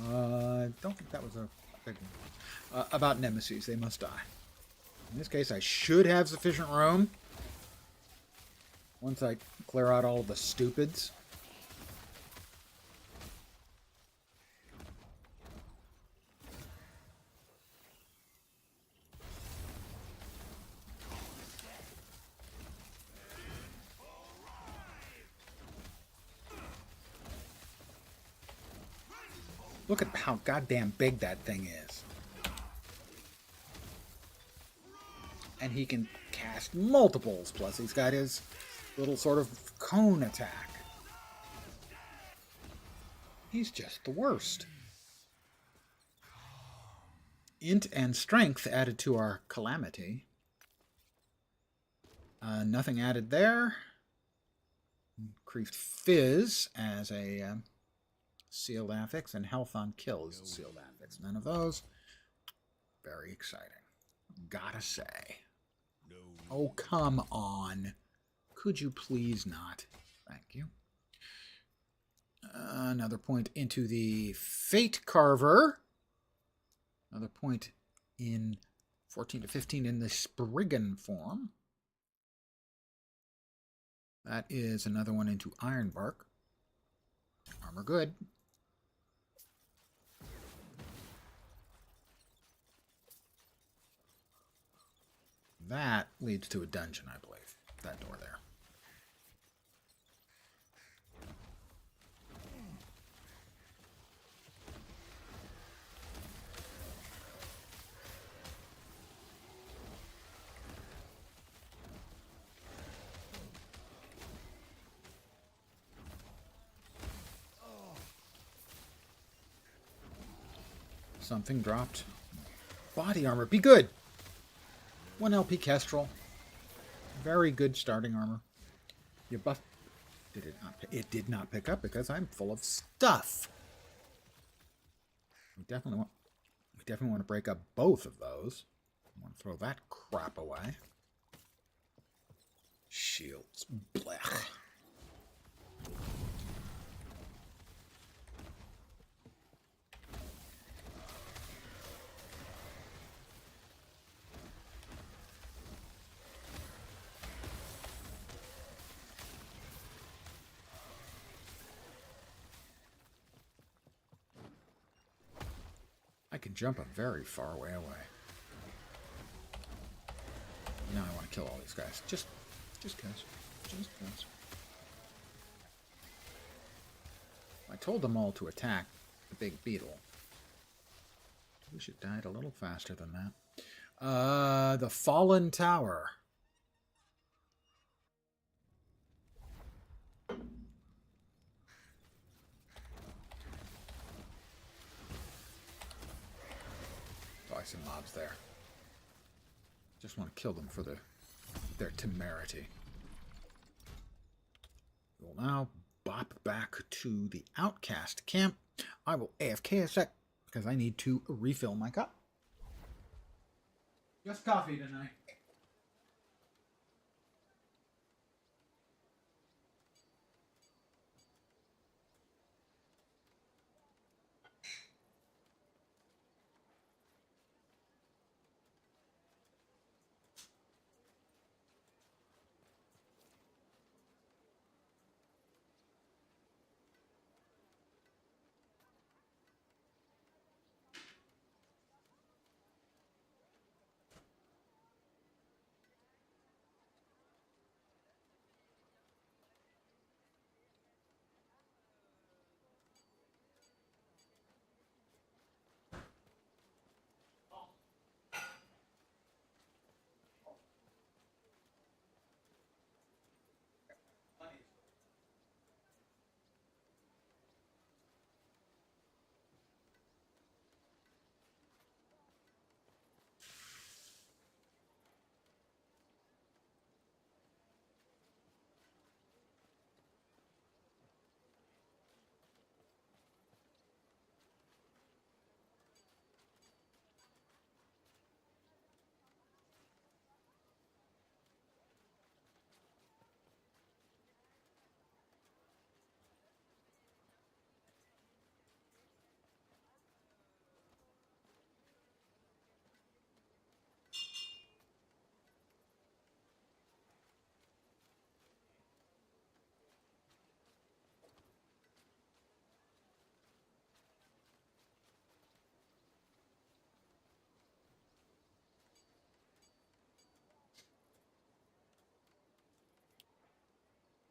I don't think that was a big one. About nemesis, they must die. In this case, I should have sufficient room. Once I clear out all of the stupids. Look at how goddamn big that thing is. And he can cast multiples, plus he's got his little sort of cone attack. He's just the worst. Int and strength added to our calamity. Nothing added there. Increased Fizz as a sealed affix, and health on kills sealed affix. None of those. Very exciting. Gotta say. Oh, come on. Could you please not? Thank you. Another point into the Fate Carver. Another point in 14 to 15 in the Spriggan form. That is another one into Ironbark. Armor good. That leads to a dungeon, I believe. That door there. Something dropped. Body armor. Be good. 1 LP Kestrel. Very good starting armor. You buff. It did not pick up because I'm full of stuff. We definitely want to break up both of those. I want to throw that crap away. Shields. Blech. I can jump a very far way away. Now I want to kill all these guys. Just cause. I told them all to attack the big beetle. We should died a little faster than that. The Fallen Tower. Some mobs there. Just want to kill them for their temerity. We'll now bop back to the outcast camp. I will AFK a sec because I need to refill my cup. Just coffee tonight.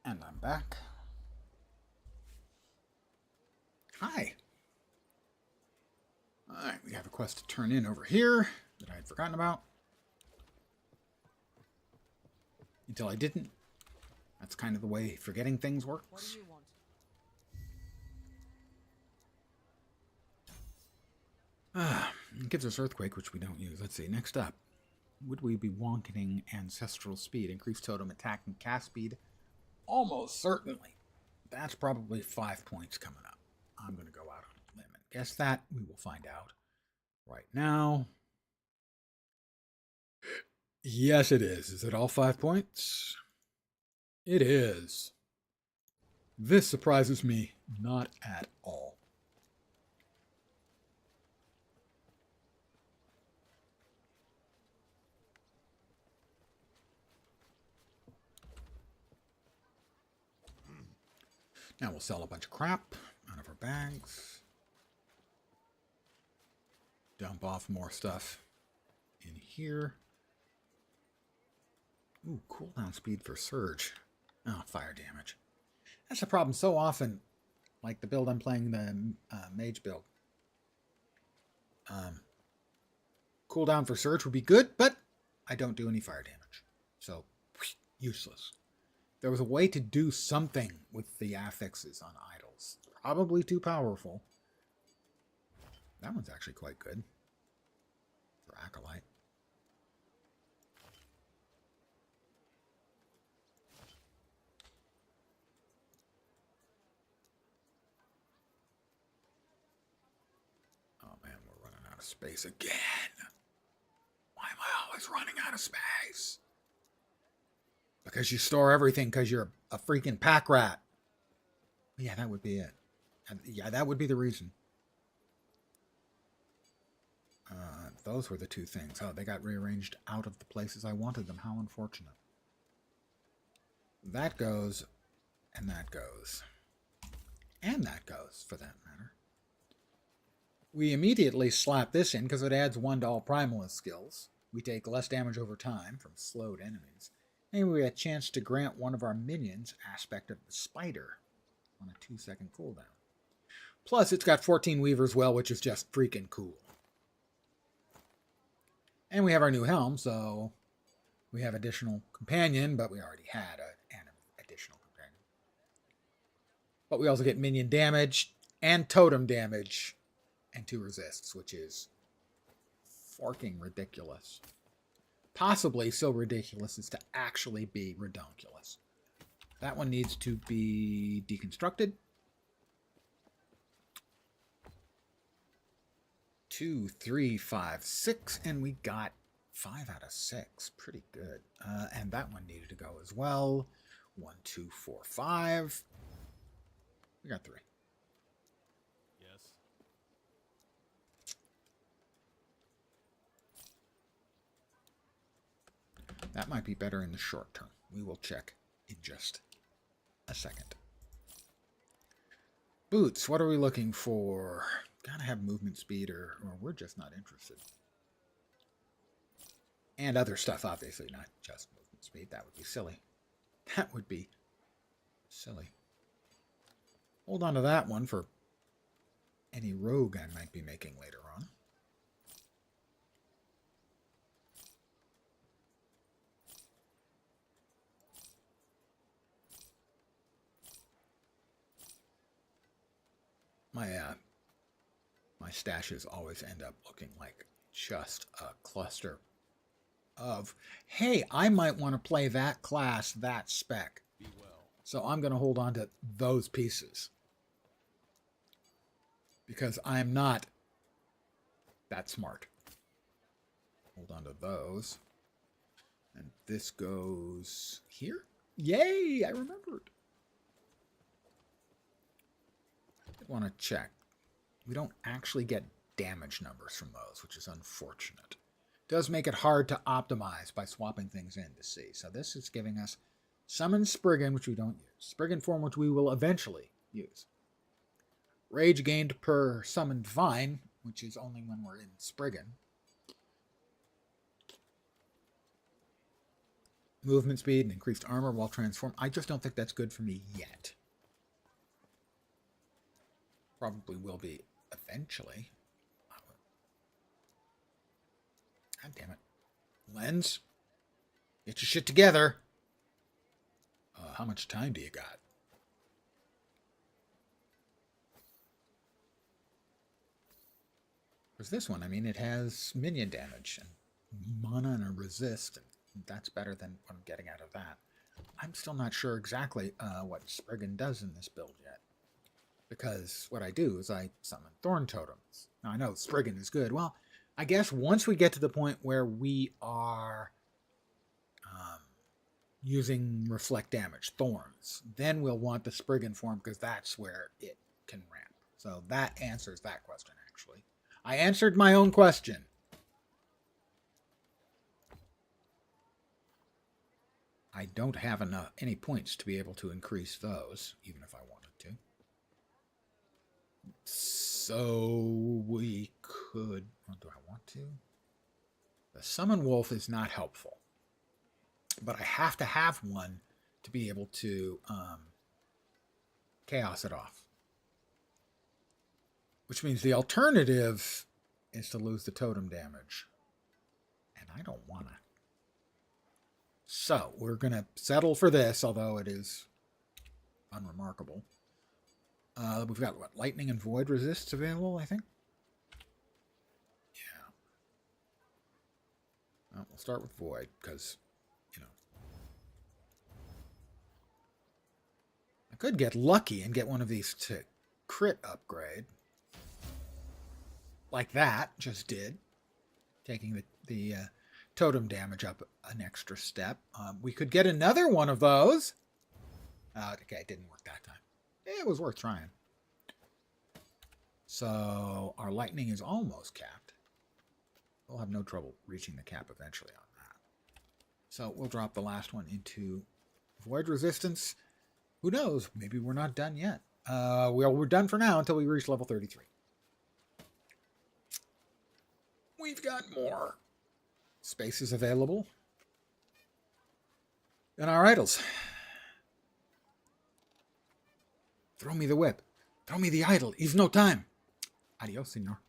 And I'm back. Hi. Alright, we have a quest to turn in over here that I had forgotten about. Until I didn't. That's kind of the way forgetting things works. What do you want? It gives us Earthquake, which we don't use. Let's see, next up. would we be wanting ancestral speed? Increased totem attack and cast speed? Almost certainly. That's probably 5 points coming up. I'm going to go out on a limb and guess that. We will find out right now. Yes, it is. Is it all 5 points? It is. This surprises me not at all. Now we'll sell a bunch of crap out of our bags. Dump off more stuff in here. Ooh, cooldown speed for surge. Oh, fire damage. That's a problem so often. Like the build I'm playing, the mage build. Cooldown for surge would be good, but I don't do any fire damage. So, useless. There was a way to do something with the affixes on idols. Probably too powerful. That one's actually quite good. For Acolyte. Oh man, we're running out of space again. Why am I always running out of space? Because you store everything because you're a freaking pack rat. Yeah, that would be it. Yeah, that would be the reason. Those were the two things. Oh, they got rearranged out of the places I wanted them. How unfortunate. That goes, and that goes. And that goes, for that matter. We immediately slap this in because it adds 1 to all Primalist skills. We take less damage over time from slowed enemies. And we get a chance to grant one of our minions aspect of the spider on a 2-second cooldown. Plus, it's got 14 Weaver's Well, which is just freaking cool. And we have our new helm, so we have additional companion, but we already had an additional companion. But we also get minion damage and totem damage and 2 resists, which is forking ridiculous. Possibly so ridiculous as to actually be redonkulous. That one needs to be deconstructed. 2, 3, 5, 6, and we got 5 out of 6. Pretty good. And that one needed to go as well. 1, 2, 4, 5. We got 3. Yes. That might be better in the short term. We will check in just a second. Boots, what are we looking for? Gotta have movement speed or we're just not interested. And other stuff, obviously, not just movement speed. That would be silly. That would be silly. Hold on to that one for any rogue I might be making later on. My stashes always end up looking like just a cluster of, hey, I might want to play that class, that spec. Be well. So I'm going to hold on to those pieces. Because I'm not that smart. Hold on to those. And this goes here. Yay, I remembered. I want to check. We don't actually get damage numbers from those, which is unfortunate. Does make it hard to optimize by swapping things in to see. So this is giving us Summon Spriggan, which we don't use. Spriggan form, which we will eventually use. Rage gained per Summoned Vine, which is only when we're in Spriggan. Movement speed and increased armor while transformed. I just don't think that's good for me yet. Probably will be eventually. God damn it. Lens, get your shit together. How much time do you got? There's this one. I mean, it has minion damage and mana and a resist, and that's better than what I'm getting out of that. I'm still not sure exactly what Spriggan does in this build yet. Because what I do is I summon thorn totems. Now I know Spriggan is good. Well, I guess once we get to the point where we are using reflect damage, thorns, then we'll want the Spriggan form because that's where it can ramp. So that answers that question, actually. I answered my own question. I don't have any points to be able to increase those, even if I wanted to. So we could... Well, do I want to? The summon wolf is not helpful. But I have to have one to be able to chaos it off. Which means the alternative is to lose the totem damage. And I don't want to. So, we're going to settle for this, although it is unremarkable. We've got, what, lightning and void resists available, I think? Yeah. Well, we'll start with void, because, you know. I could get lucky and get one of these to crit upgrade. Like that just did. Taking the totem damage up an extra step. We could get another one of those. Okay, it didn't work that time. It was worth trying. So our lightning is almost capped. We'll have no trouble reaching the cap eventually on that. So we'll drop the last one into void resistance. Who knows? Maybe we're not done yet. We're done for now until we reach level 33. We've got more spaces available in our idols. Throw me the whip. Throw me the idol. You've no time. Adios, senor.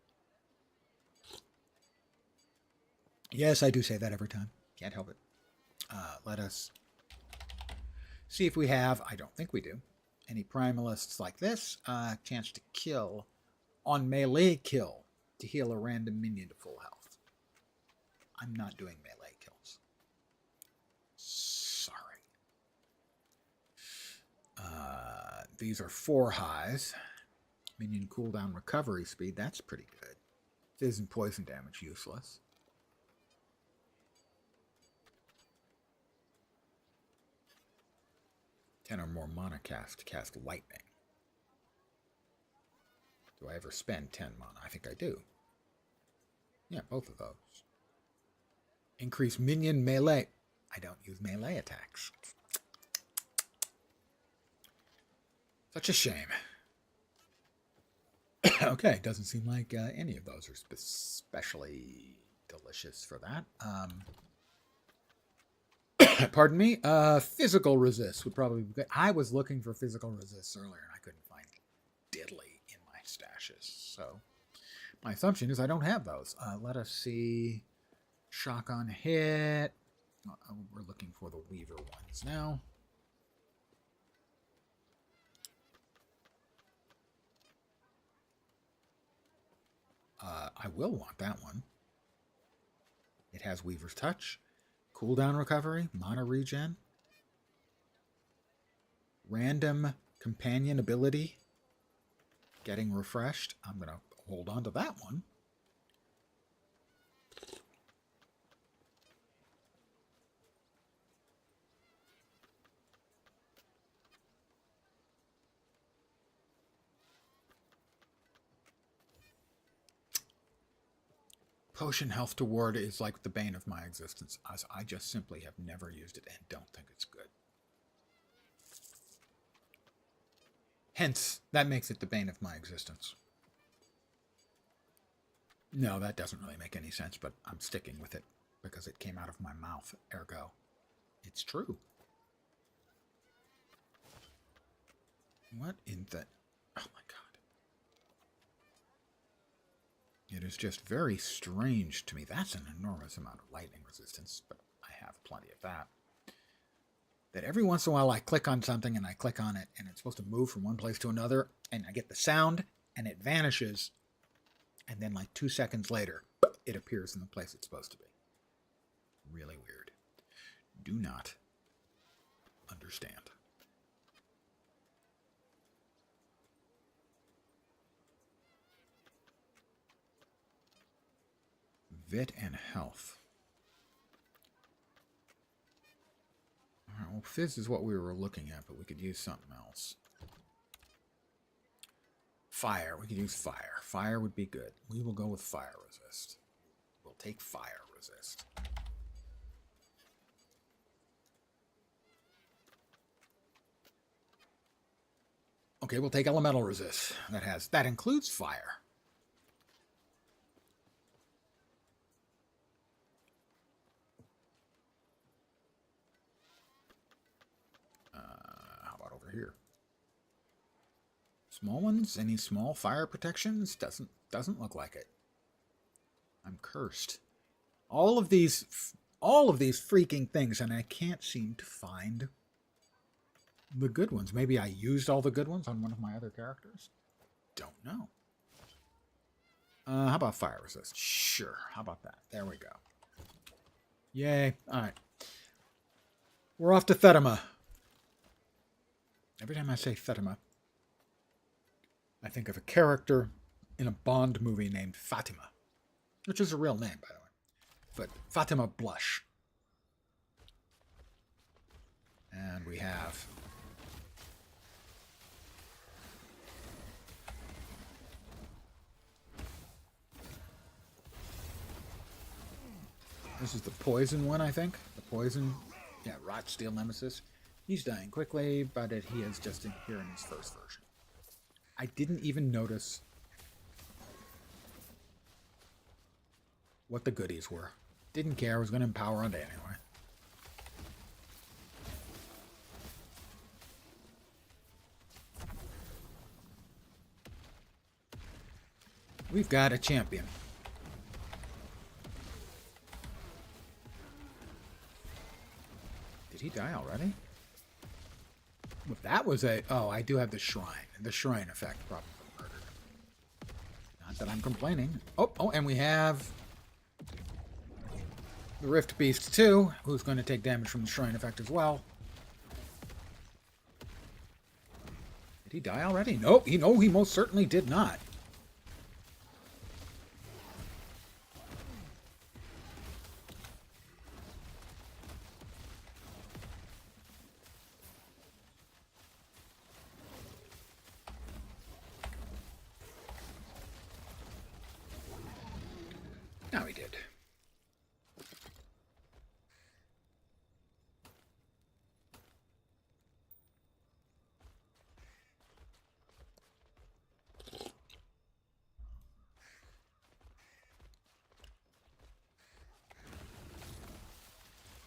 Yes, I do say that every time. Can't help it. Let us see if we have, I don't think we do, any primalists like this. Chance to kill on melee kill to heal a random minion to full health. I'm not doing melee kills. Sorry. These are 4 highs. Minion cooldown recovery speed, that's pretty good. Fizz and poison damage, useless. Ten or more mana cast to cast lightning. Do I ever spend 10 mana? I think I do. Yeah, both of those. Increase minion melee. I don't use melee attacks. Such a shame. Okay, doesn't seem like any of those are especially delicious for that. Pardon me. Physical resist would probably be good. I was looking for physical resists earlier and I couldn't find diddly in my stashes. So my assumption is I don't have those. Let us see. Shock on hit. We're looking for the Weaver ones now. I will want that one. It has Weaver's Touch, cooldown recovery, mana regen, random companion ability, getting refreshed. I'm going to hold on to that one. Potion health to ward is like the bane of my existence, as I just simply have never used it and don't think it's good. Hence, that makes it the bane of my existence. No, that doesn't really make any sense, but I'm sticking with it because it came out of my mouth, ergo. It's true. What in the... Oh my god. It is just very strange to me. That's an enormous amount of lightning resistance, but I have plenty of that. That every once in a while I click on something and I click on it and it's supposed to move from one place to another and I get the sound and it vanishes and then like 2 seconds later it appears in the place it's supposed to be. Really do not understand. Vit and health. All right, well, fizz is what we were looking at, but we could use something else. Fire. We could use fire. Fire would be good. We will go with fire resist. We'll take fire resist. Okay, we'll take elemental resist. That includes fire. How about over here? Small ones? Any small fire protections? Doesn't look like it. I'm cursed. All of these freaking things, and I can't seem to find the good ones. Maybe I used all the good ones on one of my other characters? Don't know. How about fire resist? Sure. How about that? There we go. Yay. All right. We're off to Thedema. Every time I say Thedema, I think of a character in a Bond movie named Fatima, which is a real name, by the way. But Fatima Blush. And we have... This is the poison one, I think. The poison... Yeah, Rot Steel Nemesis. He's dying quickly, but he is just here in his first version. I didn't even notice what the goodies were. Didn't care. I was going to empower Undead anyway. We've got a champion. Did he die already? Well, that was a... Oh, I do have the shrine. The shrine effect probably murdered him. Not that I'm complaining. Oh, and we have... the Rift Beast too, who's going to take damage from the shrine effect as well. Did he die already? Nope. He most certainly did not. Now he did.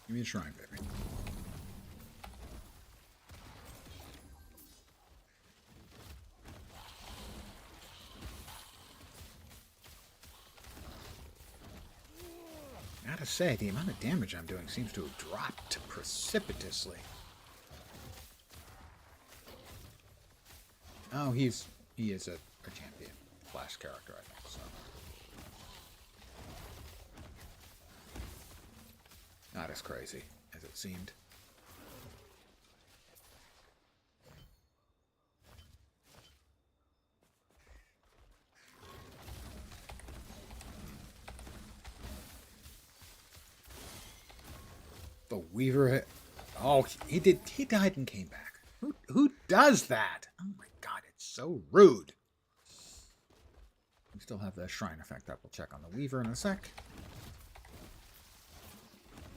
Give me a shrine, baby. Gotta say, the amount of damage I'm doing seems to have dropped precipitously. Oh, he is a champion class character, I think, so. Not as crazy as it seemed. The Weaver... Oh, he died and came back. Who does that? Oh my god, it's so rude. We still have the shrine effect up. We'll check on the Weaver in a sec.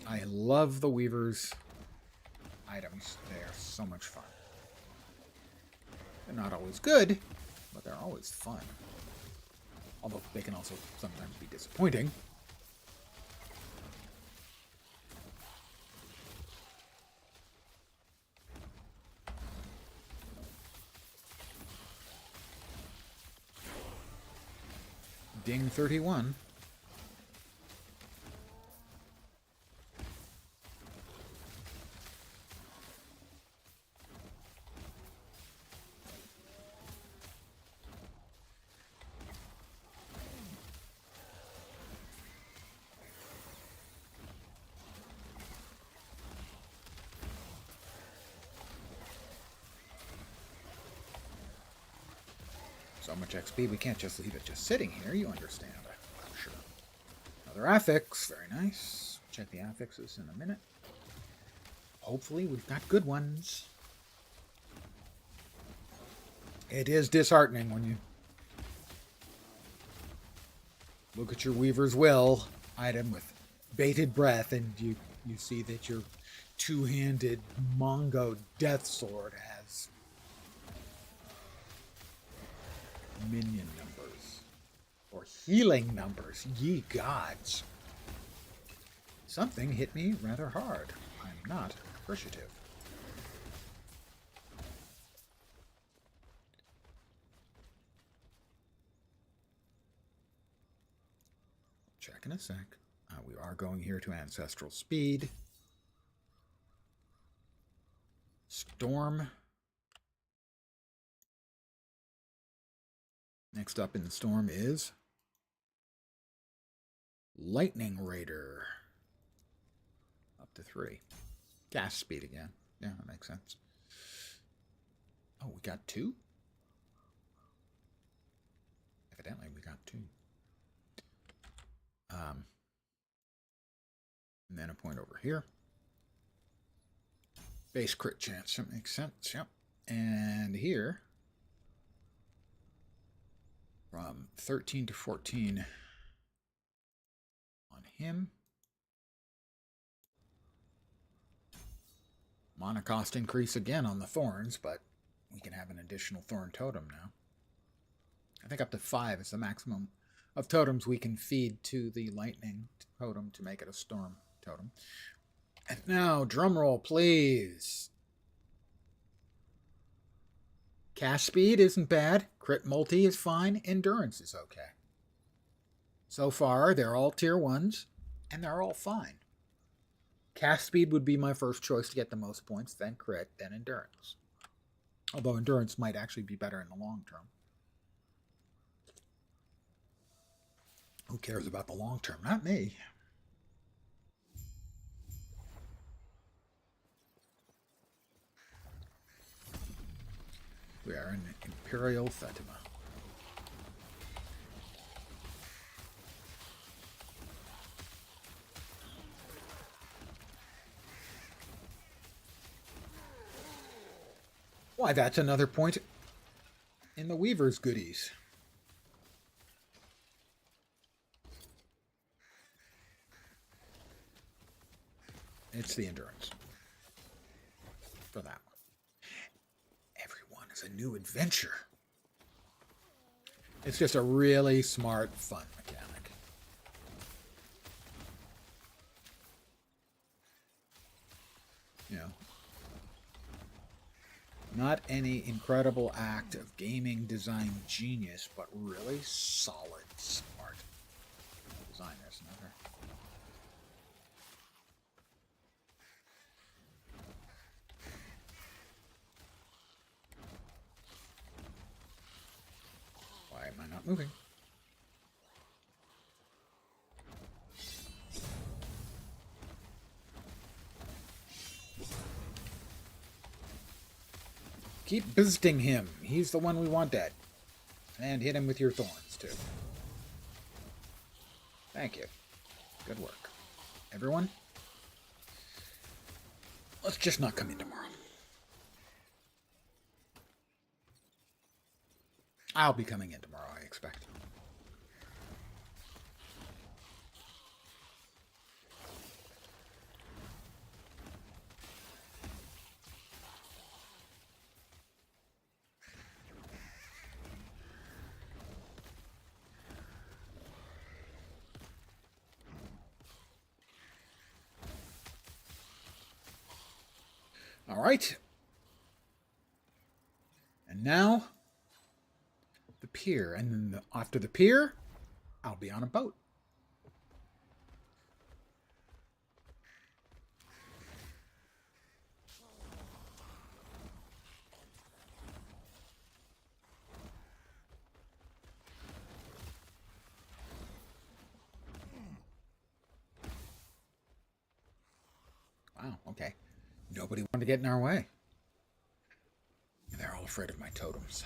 I love the Weaver's items. They are so much fun. They're not always good, but they're always fun. Although they can also sometimes be disappointing. Ding 31. So much XP, we can't just leave it just sitting here, you understand. Sure. Another affix, very nice. Check the affixes in a minute. Hopefully we've got good ones. It is disheartening when you look at your Weaver's Will item with bated breath and you see that your two-handed Mongo Death Sword has minion numbers or healing numbers. Ye gods. Something hit me rather hard. I'm not appreciative. Check in a sec. We are going here to Ancestral Speed. Storm. Next up in the storm is Lightning Raider. Up to 3. Gas speed again. Yeah, that makes sense. Oh, we got 2? Evidently, we got 2. And then a point over here. Base crit chance. That makes sense. Yep. And here, from 13 to 14 on him. Mana cost increase again on the thorns, but we can have an additional thorn totem now. I think up to 5 is the maximum of totems we can feed to the lightning totem to make it a storm totem. And now, drum roll, please. Cast speed isn't bad. Crit multi is fine. Endurance is okay. So far, they're all tier 1s, and they're all fine. Cast speed would be my first choice to get the most points, then crit, then endurance. Although endurance might actually be better in the long term. Who cares about the long term? Not me. We are in Imperial Fatima. Why, that's another point in the Weaver's goodies. It's the endurance for that one. Everyone is a new adventure. It's just a really smart, fun mechanic. You know, not any incredible act of gaming design genius, but really solid, smart design. There's another. Why am I not moving? Keep visiting him. He's the one we want dead. And hit him with your thorns, too. Thank you. Good work. Everyone, let's just not come in tomorrow. I'll be coming in tomorrow, I expect. All right. And now, the pier. And then after the pier, I'll be on a boat. Wow, okay. Nobody wanted to get in our way. They're all afraid of my totems.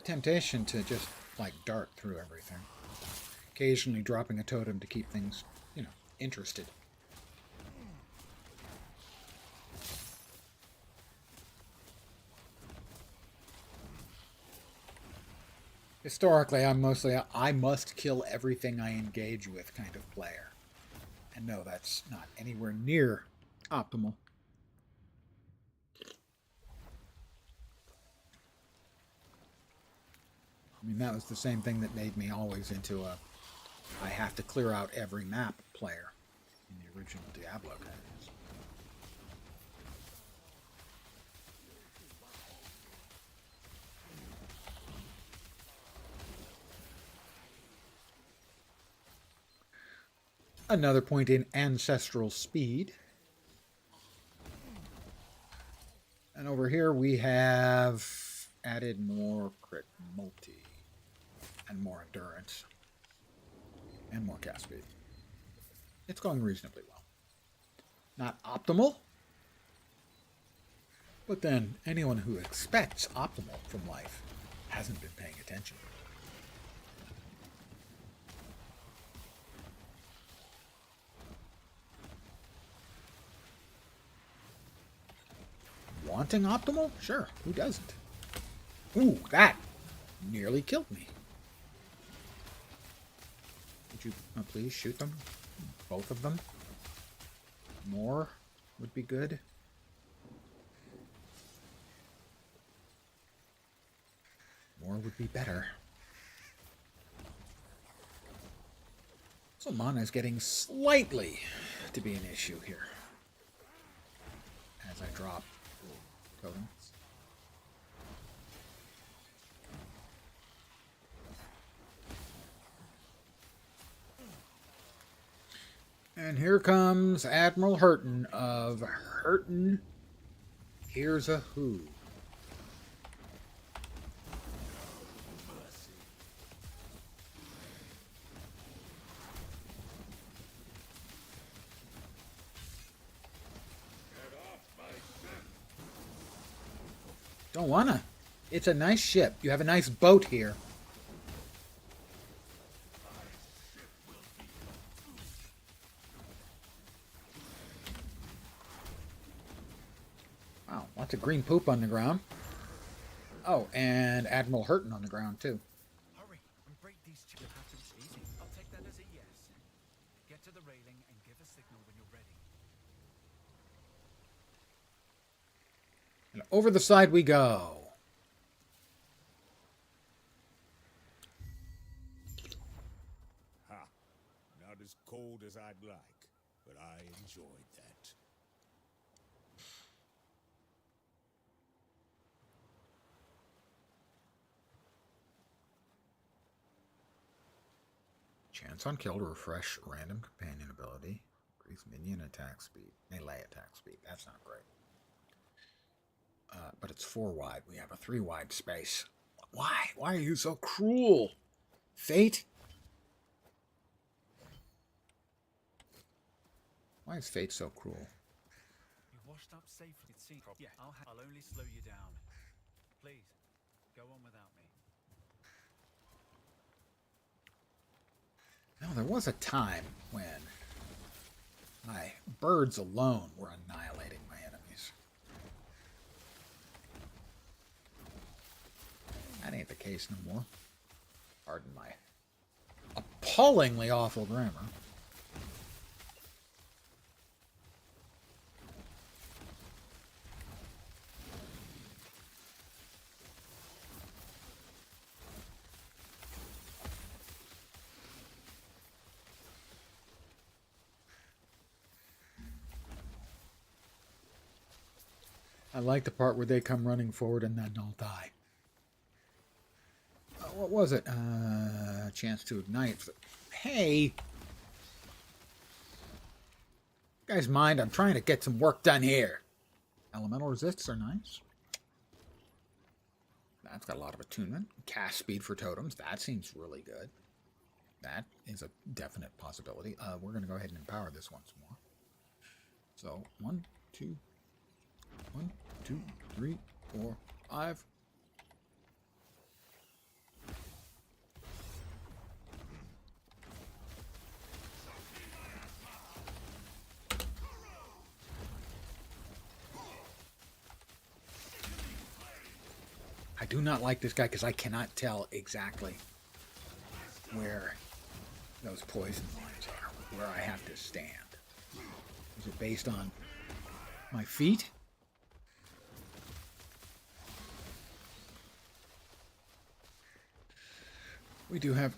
temptation to just, like, dart through everything. Occasionally dropping a totem to keep things, interested. Historically, I'm mostly a I must kill everything I engage with kind of player. And no, that's not anywhere near optimal. I mean, that was the same thing that made me always into a I have to clear out every map player in the original Diablo games. Another point in ancestral speed. And over here we have added more crit multi and more endurance and more cast speed. It's going reasonably well. Not optimal, but then anyone who expects optimal from life hasn't been paying attention. Wanting optimal? Sure, who doesn't? Ooh, that nearly killed me. Would you please shoot them? Both of them? More would be good. More would be better. So mana is getting slightly to be an issue here. As I drop totems. And here comes Admiral Hurton of Hurton. Here's a Who. Don't wanna. It's a nice ship. You have a nice boat here. Wow, lots of green poop on the ground. Oh, and Admiral Hurton on the ground, too. Hurry and break these chicken hatches easy. I'll take that as a yes. Get to the railing and give a signal when you're ready. And over the side we go. Ha! Not as cold as I'd like, but I enjoyed that. Chance on kill to refresh random companion ability. Increase minion attack speed. Melee attack speed. That's not great. But it's 4 wide. We have a 3 wide space. Why? Why are you so cruel? Fate? Why is fate so cruel? You washed up safely. It seems. Yeah, I'll only slow you down. Please, go on without me. Now, there was a time when my birds alone were annihilating my enemies. That ain't the case no more. Pardon my appallingly awful grammar. I like the part where they come running forward and then they'll die. What was it? Chance to ignite. Hey! You guys mind? I'm trying to get some work done here. Elemental resists are nice. That's got a lot of attunement. Cast speed for totems. That seems really good. That is a definite possibility. We're going to go ahead and empower this once more. So, 1, 2, 3, 4, 5. I do not like this guy because I cannot tell exactly where those poison lines are, where I have to stand. Is it based on my feet? We do have...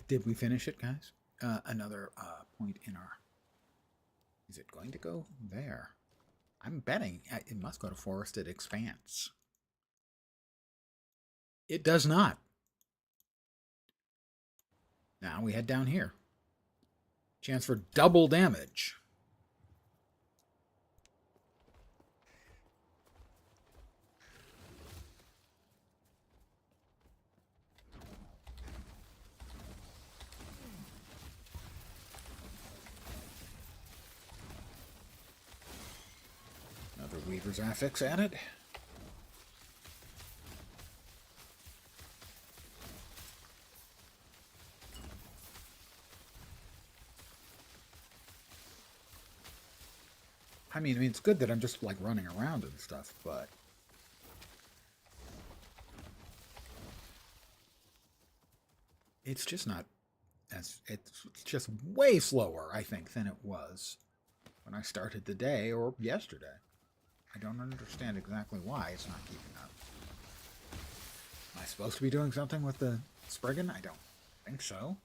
Did we finish it, guys? Another point in our... Is it going to go there? I'm betting it must go to Forested Expanse. It does not. Now we head down here. Chance for double damage. Another Weaver's Affix added. I mean, it's good that I'm just like running around and stuff, but it's just not as it's just way slower, I think, than it was when I started the day or yesterday. I don't understand exactly why it's not keeping up. Am I supposed to be doing something with the Spriggan? I don't think so.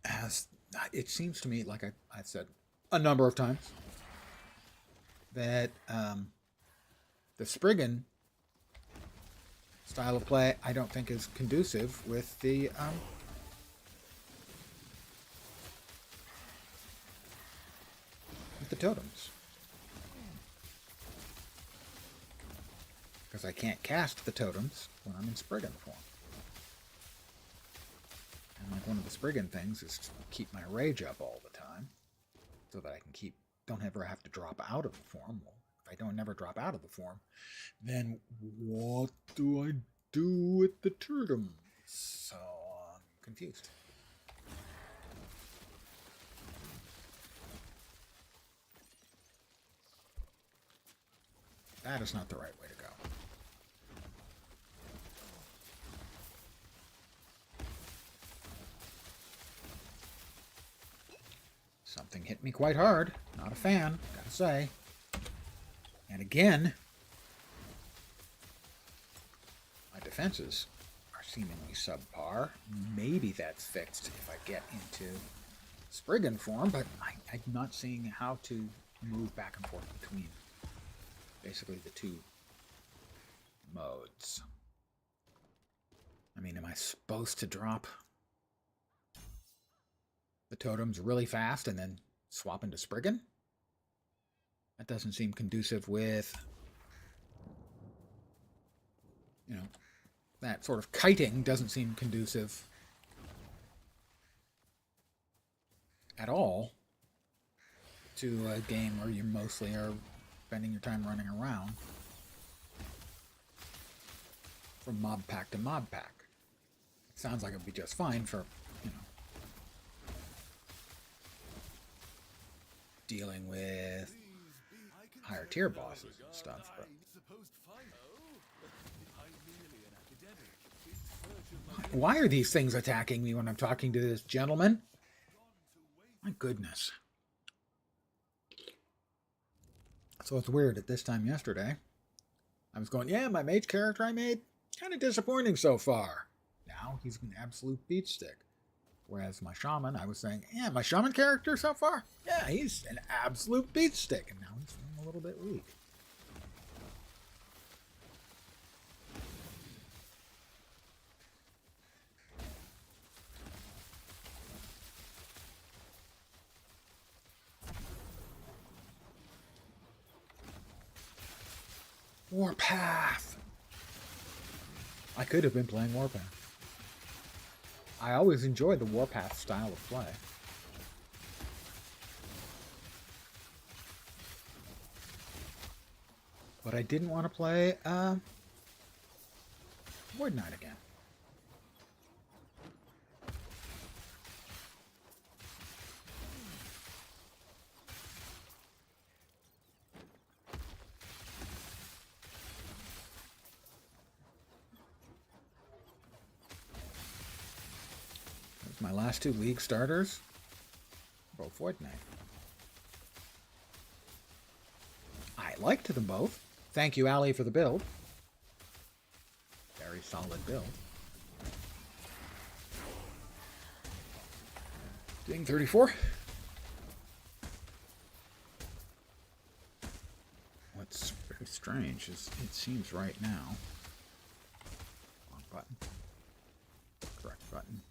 As it seems to me, like I've said a number of times, that the Spriggan style of play I don't think is conducive with the totems. Because I can't cast the totems when I'm in Spriggan form. And like one of the Spriggan things is to keep my rage up all the time, so that I can don't ever have to drop out of the form. Well, if I don't never drop out of the form, then what do I do with the totems? So I'm confused. That is not the right way to go. Something hit me quite hard. Not a fan, gotta say. And again, my defenses are seemingly subpar. Maybe that's fixed if I get into Spriggan form, but I'm not seeing how to move back and forth between basically the two modes. I mean, am I supposed to drop the totems really fast and then swap into Spriggan? That doesn't seem conducive with, that sort of kiting doesn't seem conducive at all to a game where you mostly are spending your time running around from mob pack to mob pack. It sounds like it would be just fine for, dealing with higher tier bosses and stuff, but why are these things attacking me when I'm talking to this gentleman? My goodness. So it's weird at this time yesterday, I was going, yeah, my mage character I made, kind of disappointing so far. Now he's an absolute beat stick. Whereas my shaman, I was saying, yeah, my shaman character so far, yeah, he's an absolute beat stick. And now he's feeling a little bit weak. Warpath! I could have been playing Warpath. I always enjoyed the Warpath style of play. But I didn't want to play Void Knight again. My last 2 league starters, both Void Knight. I liked them both. Thank you, Ali, for the build. Very solid build. Ding 34. What's very strange is it seems right now. Wrong button. Correct button.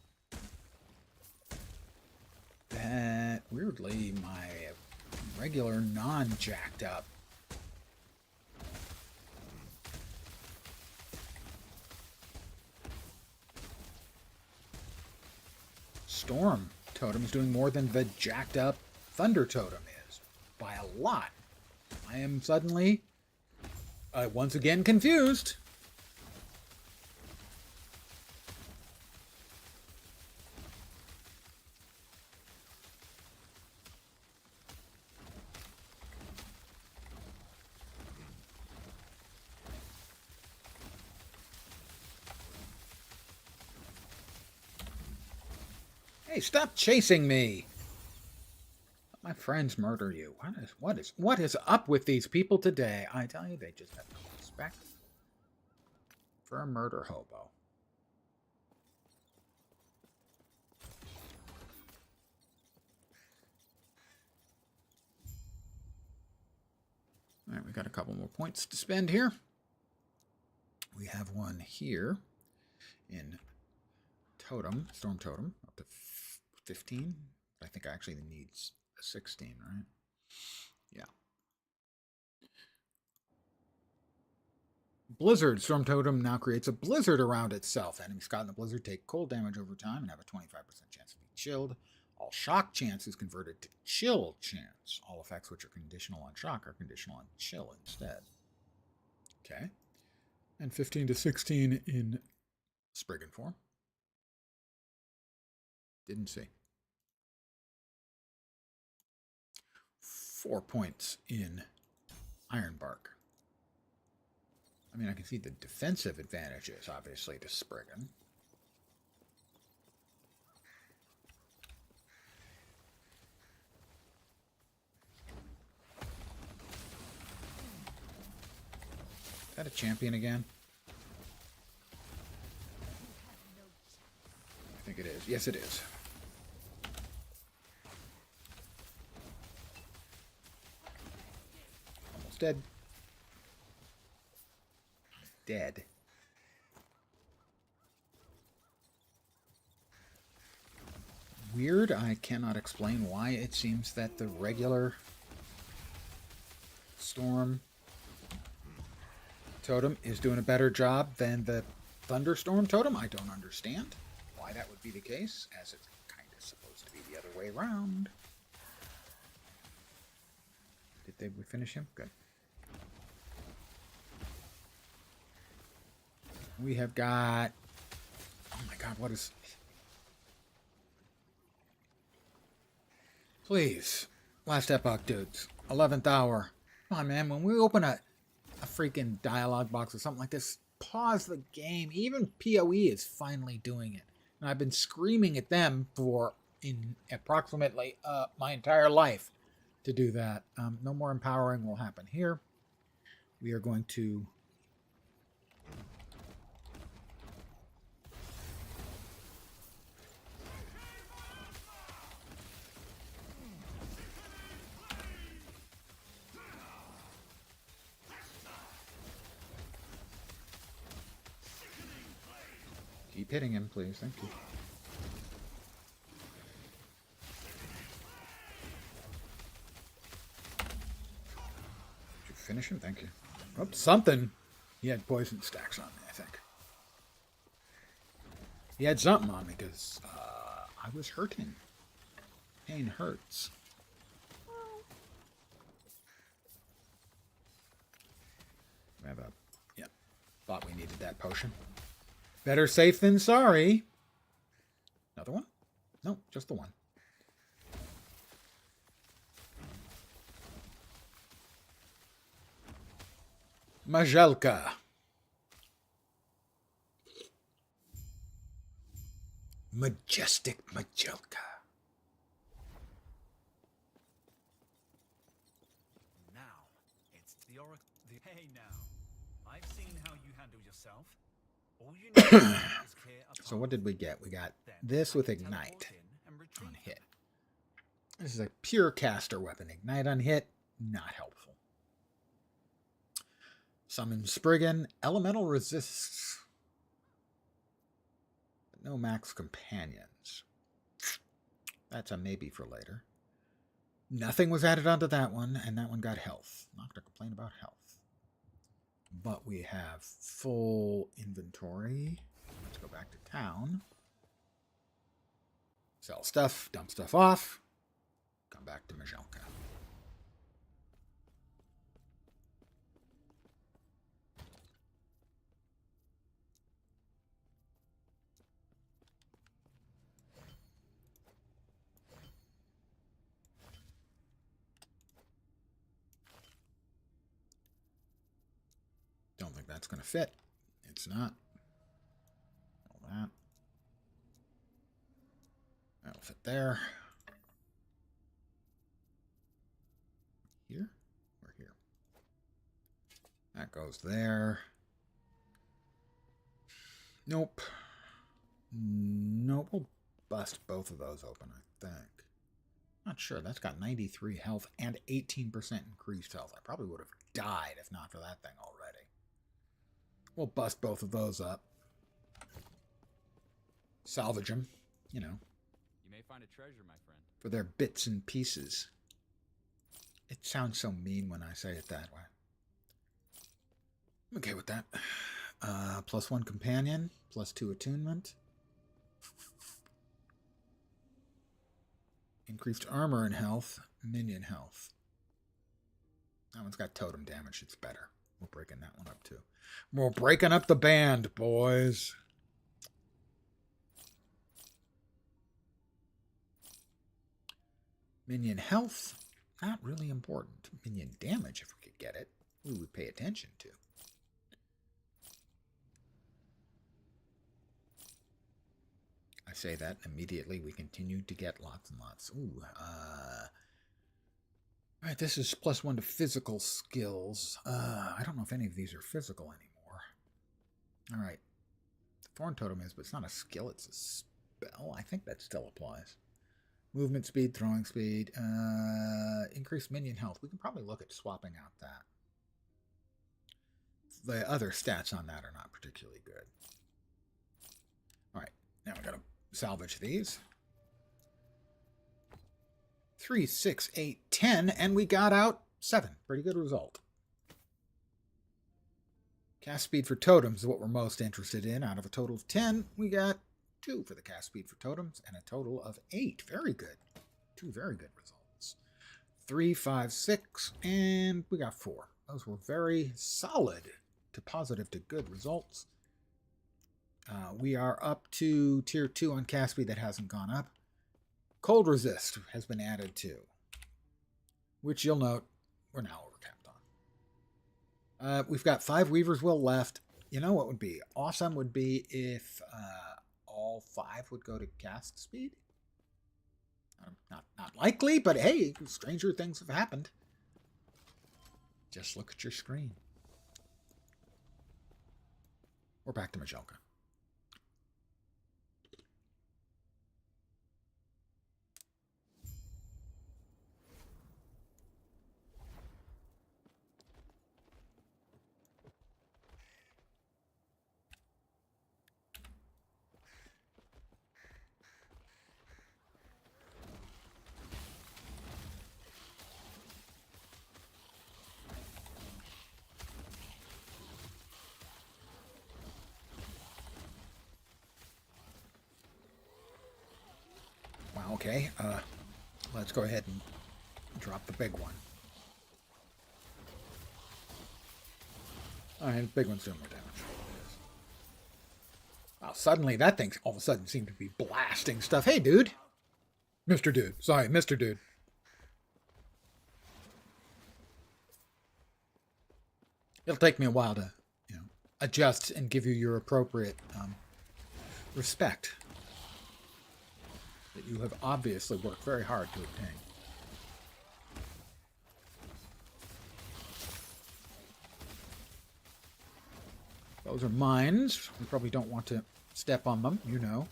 That weirdly my regular non-jacked up Storm Totem is doing more than the jacked up Thunder Totem is. By a lot. I am suddenly, once again, confused. Hey, stop chasing me! Let my friends murder you. What is up with these people today? I tell you, they just have no respect for a murder hobo. All right, we got a couple more points to spend here. We have one here in Totem, Storm Totem, up to 15. I think I actually needs a 16, right? Yeah. Blizzard. Storm Totem now creates a blizzard around itself. Enemies caught in the blizzard take cold damage over time and have a 25% chance of being chilled. All shock chance is converted to chill chance. All effects which are conditional on shock are conditional on chill instead. Okay. And 15 to 16 in Spriggan form. Didn't see. 4 points in Ironbark. I mean, I can see the defensive advantages, obviously, to Spriggan. Is that a champion again? I think it is. Yes, it is. Almost dead. Dead. Weird. I cannot explain why it seems that the regular Storm Totem is doing a better job than the Thunderstorm Totem. I don't understand why that would be the case, as it's kind of supposed to be the other way around. Did we finish him? Good. We have got... Oh my god, what is... Please. Last Epoch, dudes. 11th hour. Come on, man. When we open a freaking dialogue box or something like this, pause the game. Even PoE is finally doing it. And I've been screaming at them for in approximately my entire life to do that. No more empowering will happen here. We are going to... Keep hitting him, please. Thank you. Did you finish him? Thank you. Oh, something. He had poison stacks on me, I think. He had something on me because I was hurting. Pain hurts. We have a... Yeah. Thought we needed that potion. Better safe than sorry. Another one? No, just the one. Majelka. Majestic Majelka. Now, it's the oracle. Hey now, I've seen how you handle yourself. All you need to do is clear a So what did we get? We got this with Ignite on hit. This is a pure caster weapon. Ignite on hit, not helpful. Summon Spriggan. Elemental resists. But no max companions. That's a maybe for later. Nothing was added onto that one, and that one got health. Not going to complain about health. But we have full inventory. Let's go back to town. Sell stuff, dump stuff off. Come back to Majelka. Don't think that's going to fit. It's not. All that. That'll fit there. Here? Or here? That goes there. Nope. Nope. We'll bust both of those open, I think. Not sure. That's got 93 health and 18% increased health. I probably would have died if not for that thing already. We'll bust both of those up. Salvage them, you know. You may find a treasure, my friend. For their bits and pieces. It sounds so mean when I say it that way. I'm okay with that. +1 companion, +2 attunement. Increased armor and health, minion health. That one's got totem damage. It's better. We're breaking that one up too. We're breaking up the band, boys. Minion health, not really important. Minion damage, if we could get it, we would pay attention to. I say that immediately we continue to get lots and lots. Ooh, all right, this is +1 to physical skills. I don't know if any of these are physical anymore. All right. The Thorn Totem is, but it's not a skill, it's a spell. I think that still applies. Movement speed, throwing speed, increased minion health. We can probably look at swapping out that. The other stats on that are not particularly good. All right, now we got to salvage these. 3, 6, 8, 10, and we got out 7. Pretty good result. Cast speed for totems is what we're most interested in. Out of a total of 10, we got 2 for the cast speed for totems, and a total of 8. Very good. 2 very good results. 3, 5, 6, and we got 4. Those were very solid to positive to good results. We are up to tier 2 on cast speed that hasn't gone up. Cold resist has been added to, which you'll note we're now overcapped on. We've got 5 Weaver's Will left. You know what would be awesome would be if all 5 would go to cast speed. Not likely, but hey, stranger things have happened. Just look at your screen. We're back to Majelka. Okay, let's go ahead and drop the big one. All right, the big one's doing more damage. Wow, suddenly that thing all of a sudden seemed to be blasting stuff. Hey, dude. Mr. Dude. Sorry, Mr. Dude. It'll take me a while to, adjust and give you your appropriate respect. that you have obviously worked very hard to obtain. Those are mines. We probably don't want to step on them, you know.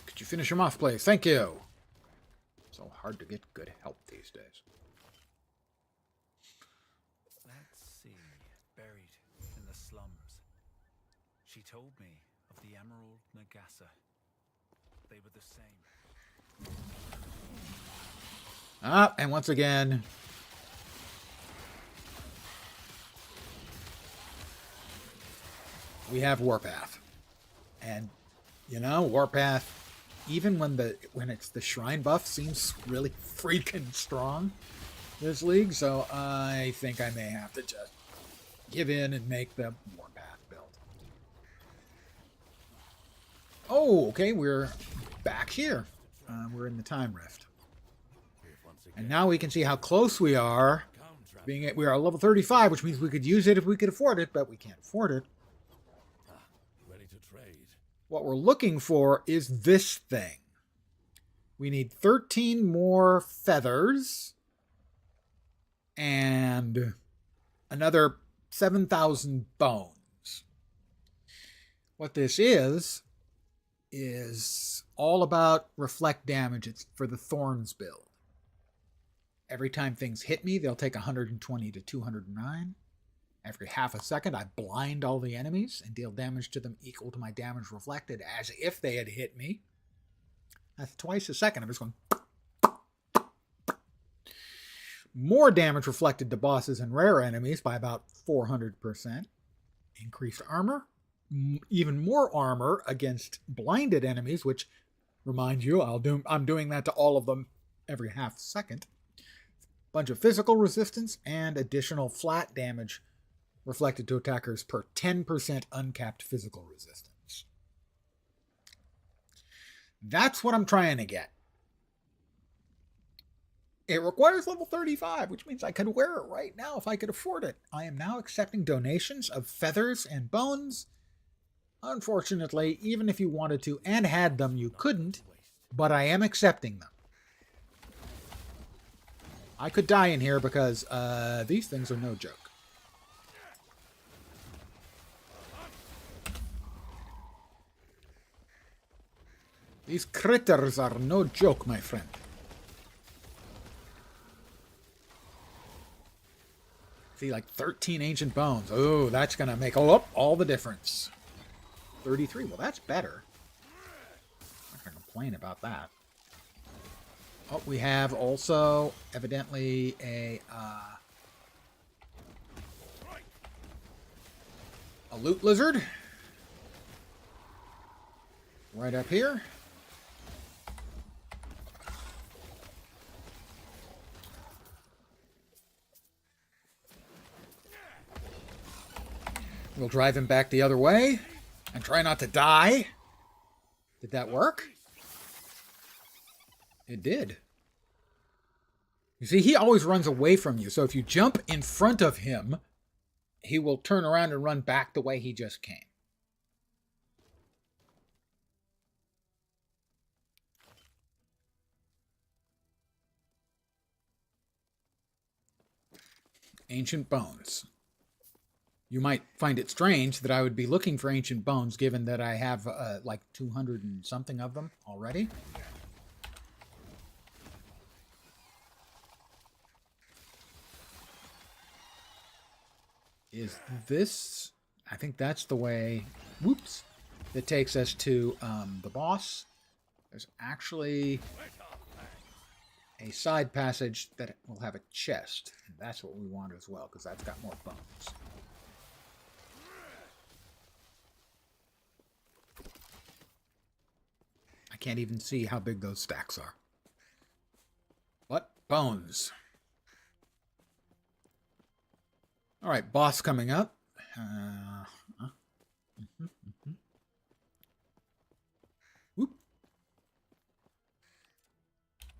Could you finish them off, please? Thank you. So hard to get good help these days. Let's see. Buried in the slums. She told me of the Emerald Nagasa. They were the same. Ah, and once again, we have Warpath. And, you know, Warpath, even when it's the Shrine buff, seems really freaking strong this league. So I think I may have to just give in and make the Warpath build. Oh, okay, we're back here. We're in the Time Rift. And now we can see how close we are. We are level 35, which means we could use it if we could afford it, but we can't afford it. Ready to trade. What we're looking for is this thing. We need 13 more feathers and another 7,000 bones. What this is all about reflect damage. It's for the thorns build. Every time things hit me, they'll take 120 to 209. Every half a second, I blind all the enemies and deal damage to them equal to my damage reflected as if they had hit me. That's twice a second. I'm just going... More damage reflected to bosses and rare enemies by about 400%. Increased armor. Even more armor against blinded enemies, which, remind you, I'm doing that to all of them every half second. Bunch of physical resistance and additional flat damage reflected to attackers per 10% uncapped physical resistance. That's what I'm trying to get. It requires level 35, which means I could wear it right now if I could afford it. I am now accepting donations of feathers and bones. Unfortunately, even if you wanted to and had them, you couldn't, but I am accepting them. I could die in here because these things are no joke. These critters are no joke, my friend. See, like 13 ancient bones. Oh, that's going to make all the difference. 33. Well, that's better. I'm not going to complain about that. Oh, we have also, evidently, a loot lizard. Right up here. We'll drive him back the other way and try not to die. Did that work? It did. You see, he always runs away from you. So if you jump in front of him, he will turn around and run back the way he just came. Ancient bones. You might find it strange that I would be looking for ancient bones given that I have like 200 and something of them already. Is this... I think that's the way... Whoops. That takes us to the boss. There's actually a side passage that will have a chest. And that's what we want as well, because that's got more bones. I can't even see how big those stacks are. What? Bones. All right, boss coming up. Whoop.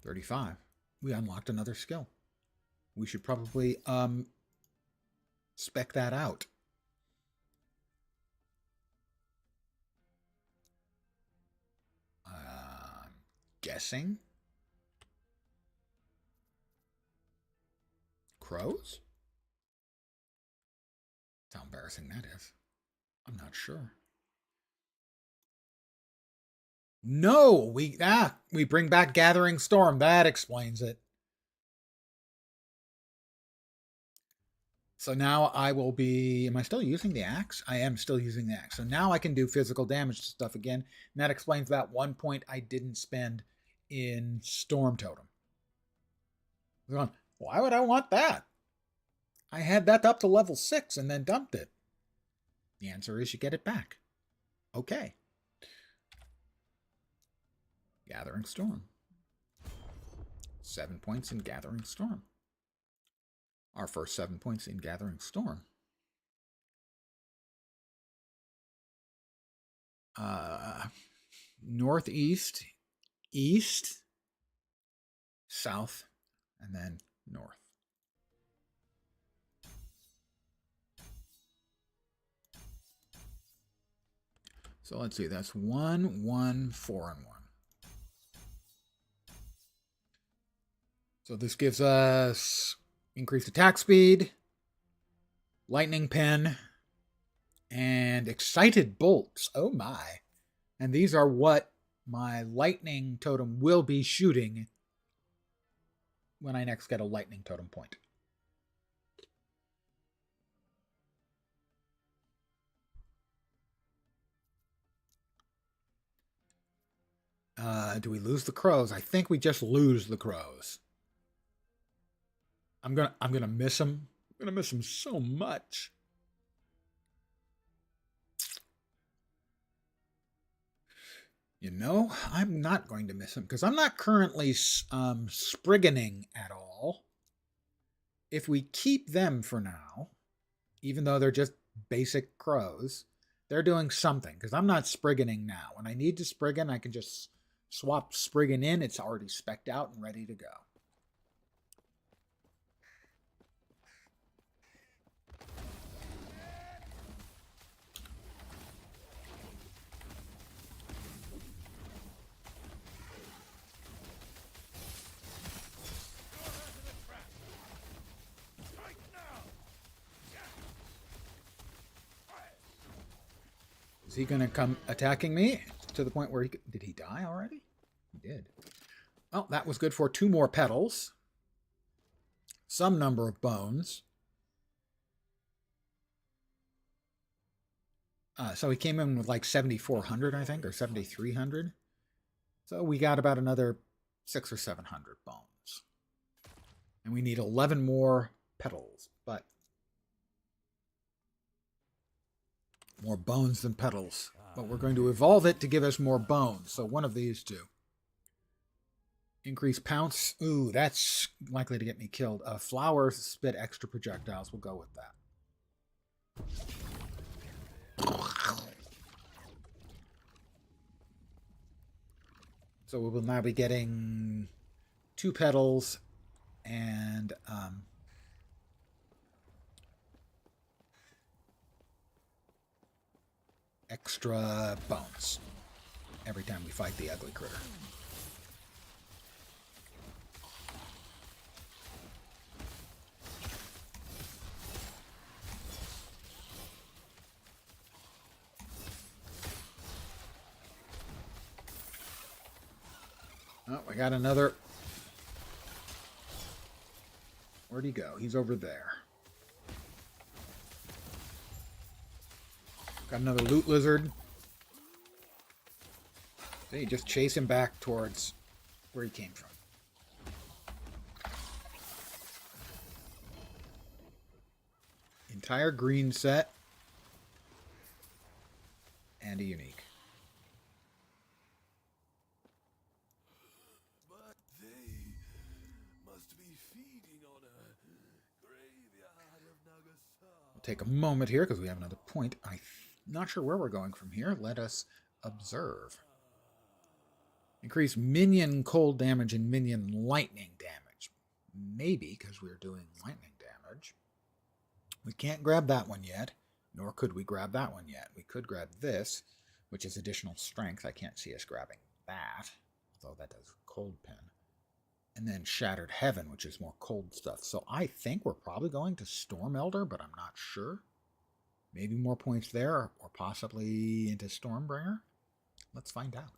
35. We unlocked another skill. We should probably spec that out. guessing crows? How embarrassing that is. I'm not sure. No, we bring back Gathering Storm. That explains it. So now I will be, am I still using the axe? I am still using the axe. So now I can do physical damage stuff again. And that explains that 1 point I didn't spend in Storm Totem. Why would I want that? I had that up to level 6 and then dumped it. The answer is you get it back. Okay. Gathering Storm. 7 points in Gathering Storm. Our first 7 points in Gathering Storm. Northeast, east, south, and then north. So let's see, that's 1, 1, 4, and 1. So this gives us increased attack speed, lightning pen, and excited bolts. Oh my. And these are what my lightning totem will be shooting when I next get a lightning totem point. Do we lose the crows? I think we just lose the crows. I'm gonna miss them. I'm gonna miss them so much. You know, I'm not going to miss them because I'm not currently sprigganing at all. If we keep them for now, even though they're just basic crows, they're doing something because I'm not sprigganing now. When I need to spriggan, I can just swap spriggan in. It's already specced out and ready to go. Is he going to come attacking me to the point where did he die already? He did. Well, that was good for 2 more petals. Some number of bones. So he came in with like 7,400, I think, or 7,300. So we got about another 600 or 700 bones. And we need 11 more petals, but more bones than petals. But we're going to evolve it to give us more bones. So one of these two. Increase pounce. Ooh, that's likely to get me killed. Flowers spit extra projectiles. We'll go with that. So we will now be getting 2 petals and extra bones every time we fight the ugly critter. Oh, we got another. Where'd he go? He's over there. Got another loot lizard. See, just chase him back towards where he came from. Entire green set. And a unique. But they must be feeding on a graveyard of Nagasaki. We'll take a moment here because we have another point. I'm not sure where we're going from here. Let us observe. Increase minion cold damage and minion lightning damage. Maybe because we're doing lightning damage. We can't grab that one yet, nor could we grab that one yet. We could grab this, which is additional strength. I can't see us grabbing that. although that does cold pen. And then Shattered Heaven, which is more cold stuff. So I think we're probably going to Storm Elder, but I'm not sure. Maybe more points there, or possibly into Stormbringer. Let's find out.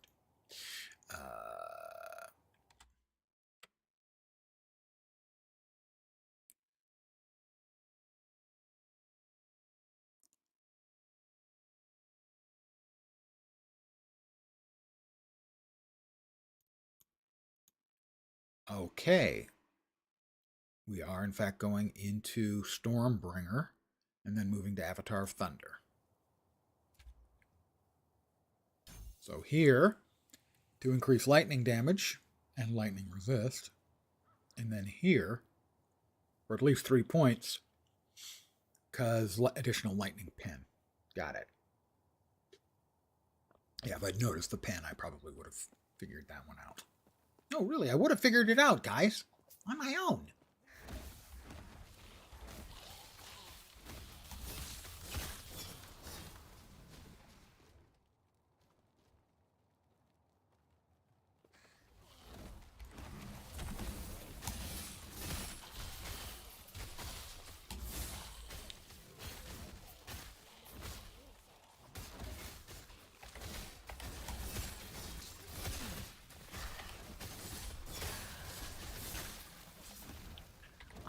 Okay. We are, in fact, going into Stormbringer and then moving to Avatar of Thunder. So here, to increase lightning damage and lightning resist. And then here, for at least 3 points, because additional lightning pen. Got it. Yeah, if I'd noticed the pen, I probably would have figured that one out. No, really, I would have figured it out, guys. On my own.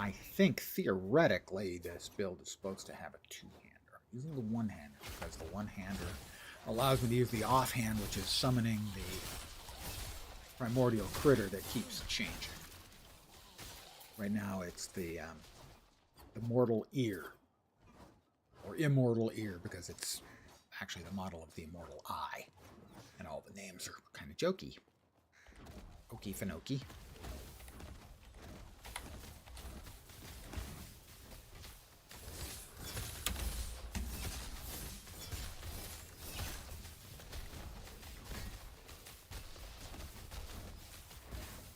I think theoretically this build is supposed to have a two-hander. I'm using the one-hander because the one-hander allows me to use the offhand, which is summoning the primordial critter that keeps changing. Right now it's the mortal ear, or immortal ear, because it's actually the model of the immortal eye. And all the names are kind of jokey. Okie Finoki.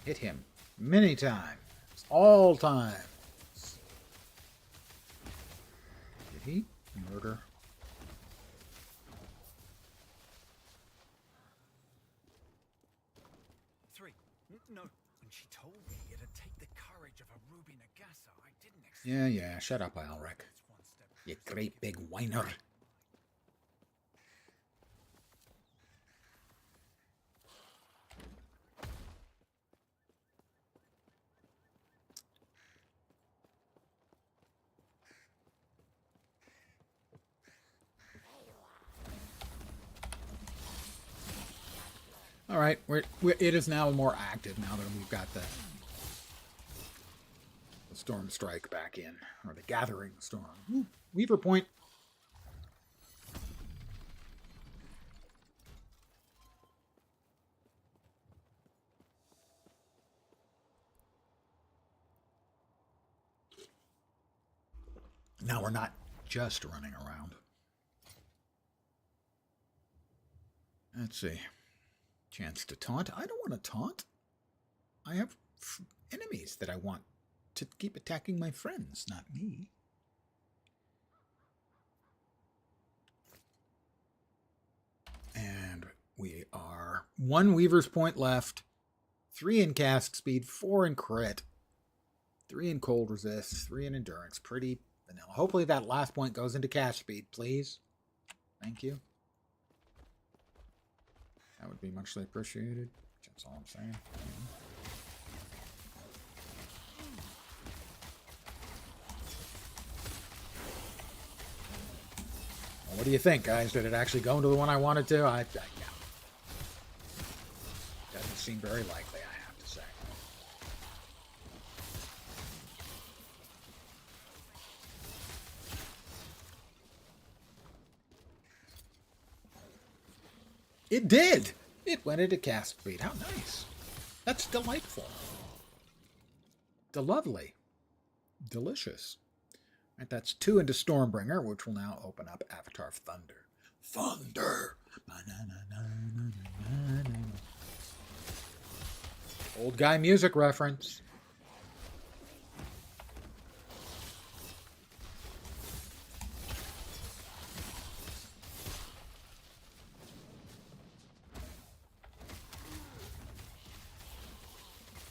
Hit him many times, all times. Did he murder? No, when she told me it'd take the courage of a Ruby Nagasa, I didn't expect. Yeah, shut up, Alric. You great big whiner. All right, it is now more active now that we've got the Storm Strike back in, or the Gathering Storm. Ooh, Weaver Point. Now we're not just running around. Let's see. Chance to taunt. I don't want to taunt. I have enemies that I want to keep attacking my friends, not me. And we are 1 Weaver's Point left, 3 in cast speed, 4 in crit, 3 in cold resist, 3 in endurance. Pretty vanilla. Hopefully that last point goes into cast speed, please. Thank you. That would be muchly appreciated. That's all I'm saying. Well, what do you think, guys? Did it actually go into the one I wanted to? Yeah. Doesn't seem very likely, I have to say. It did! It went into cast speed. How nice. That's delightful. Lovely. Delicious. Right, that's 2 into Stormbringer, which will now open up Avatar of Thunder. Thunder! Old guy music reference.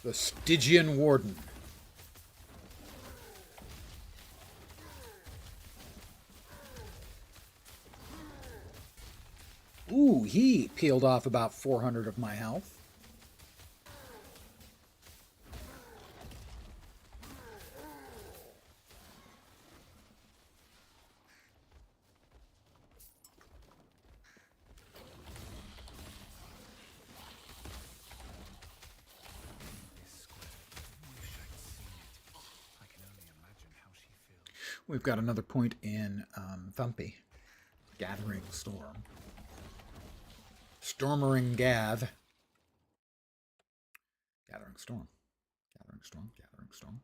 The Stygian Warden. Ooh, he peeled off about 400 of my health. We've got another point in Thumpy. Gathering Storm. Stormering Gav. Gathering Storm. Gathering Storm. Gathering Storm.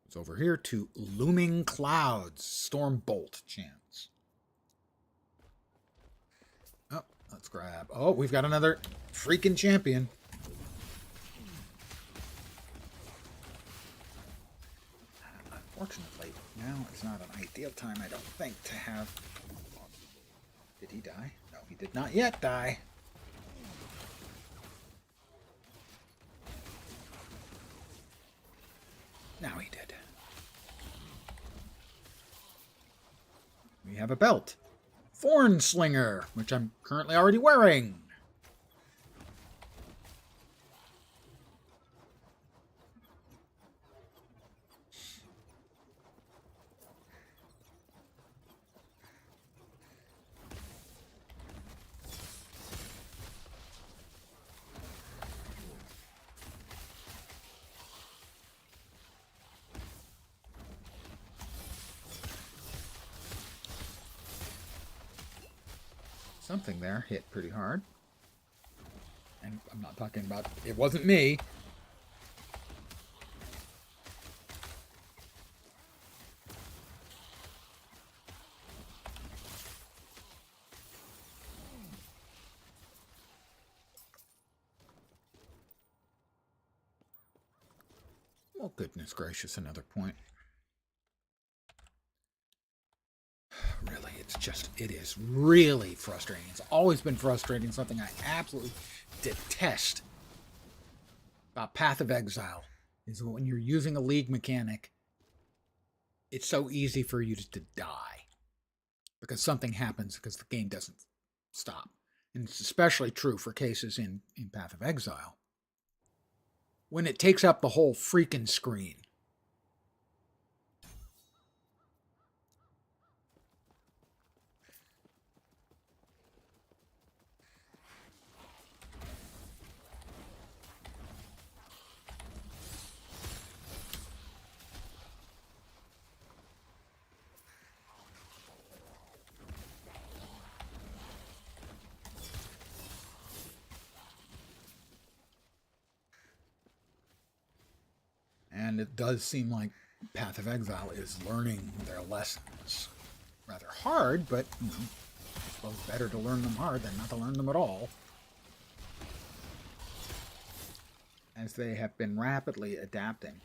It's over here to Looming Clouds. Storm Bolt chance. Oh, let's grab. Oh, we've got another freaking champion. Unfortunately, now it's not an ideal time, I don't think, to have... Did he die? No, he did not yet die. Now he did. We have a belt. Thorn Slinger, which I'm currently already wearing. Something there hit pretty hard. And I'm not talking about... It wasn't me. Well, goodness gracious, another point. Really, it is really frustrating. It's always been frustrating, something I absolutely detest about Path of Exile is when you're using a league mechanic, it's so easy for you to die because something happens because the game doesn't stop. And it's especially true for cases in Path of Exile. When it takes up the whole freaking screen. And it does seem like Path of Exile is learning their lessons. Rather hard, but I suppose better to learn them hard than not to learn them at all. As they have been rapidly adapting,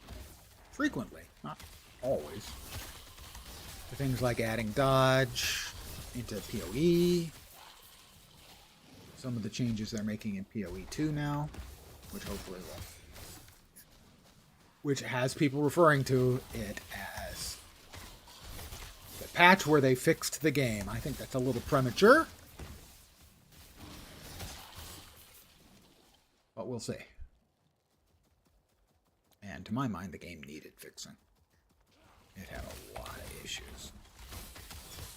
frequently, not always, to things like adding dodge into PoE. Some of the changes they're making in PoE 2 now, which hopefully will... Which has people referring to it as the patch where they fixed the game. I think that's a little premature. But we'll see. And to my mind, the game needed fixing. It had a lot of issues.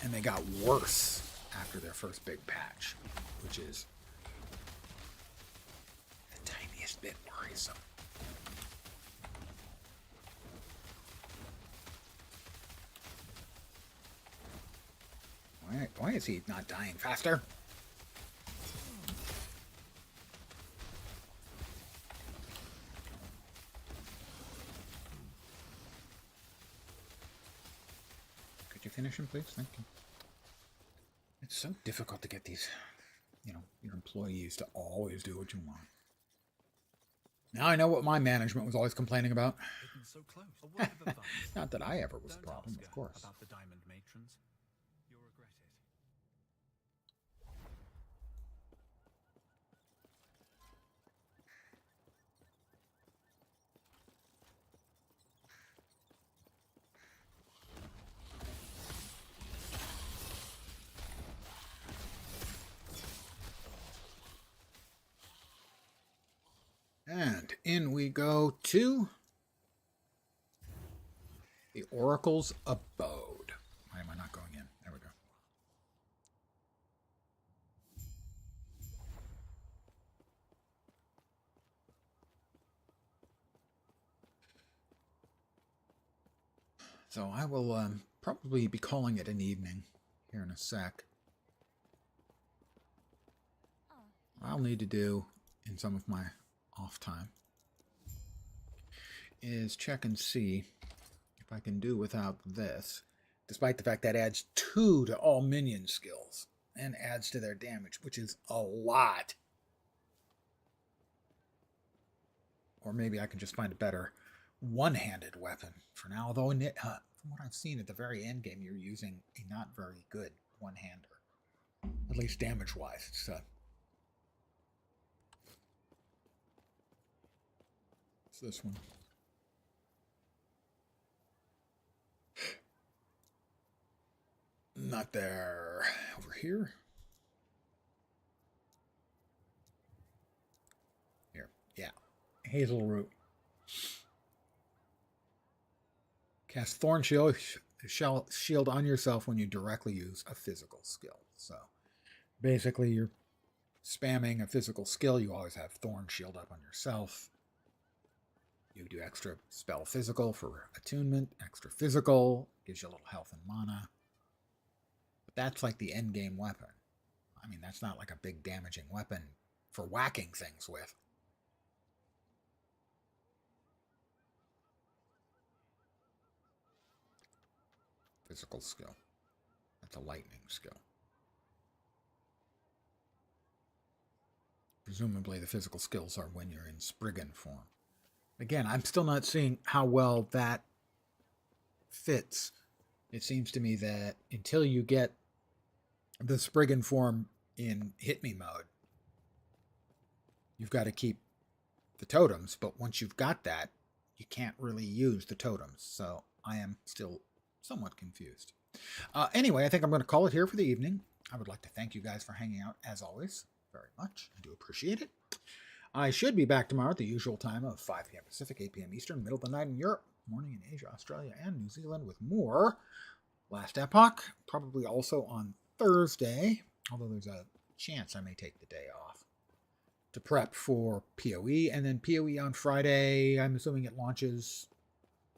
And they got worse after their first big patch, which is the tiniest bit worrisome. Why is he not dying faster? Could you finish him, please? Thank you. It's so difficult to get these, your employees to always do what you want. Now I know what my management was always complaining about. So close. A word of advice. Not that I ever was a Don't problem, ask of her course. about the diamond matrons. You'll regret it. And in we go to the Oracle's Abode. Why am I not going in? There we go. So I will probably be calling it an evening here in a sec. What I'll need to do in some of my off time is check and see if I can do without this, despite the fact that adds 2 to all minion skills and adds to their damage, which is a lot. Or maybe I can just find a better one-handed weapon for now, although from what I've seen at the very end game, you're using a not very good one-hander, at least damage-wise. It's this one. Not there. Over here. Here. Yeah. Hazel root. Cast Thorn Shield on yourself when you directly use a physical skill. So basically you're spamming a physical skill. You always have Thorn Shield up on yourself. You do extra spell physical for attunement. Extra physical gives you a little health and mana. But that's like the end game weapon. I mean, that's not like a big damaging weapon for whacking things with. Physical skill. That's a lightning skill. Presumably the physical skills are when you're in Spriggan form. Again, I'm still not seeing how well that fits. It seems to me that until you get the Spriggan form in hit me mode, you've got to keep the totems, but once you've got that, you can't really use the totems. So I am still somewhat confused. Anyway, I think I'm going to call it here for the evening. I would like to thank you guys for hanging out, as always, very much. I do appreciate it. I should be back tomorrow at the usual time of 5 p.m. Pacific, 8 p.m. Eastern, middle of the night in Europe, morning in Asia, Australia, and New Zealand with more Last Epoch, probably also on Thursday, although there's a chance I may take the day off to prep for PoE, and then PoE on Friday. I'm assuming it launches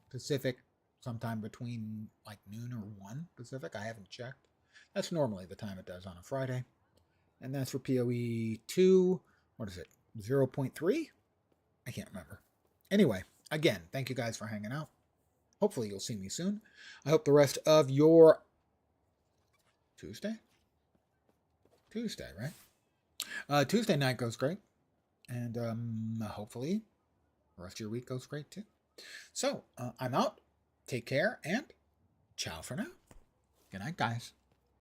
Pacific sometime between like noon or 1 Pacific. I haven't checked. That's normally the time it does on a Friday. And that's for PoE 2. What is it? 0.3? I can't remember. Anyway, again, thank you guys for hanging out. Hopefully you'll see me soon. I hope the rest of your Tuesday, right? Tuesday night goes great. And hopefully the rest of your week goes great too. So, I'm out. Take care and ciao for now. Good night, guys.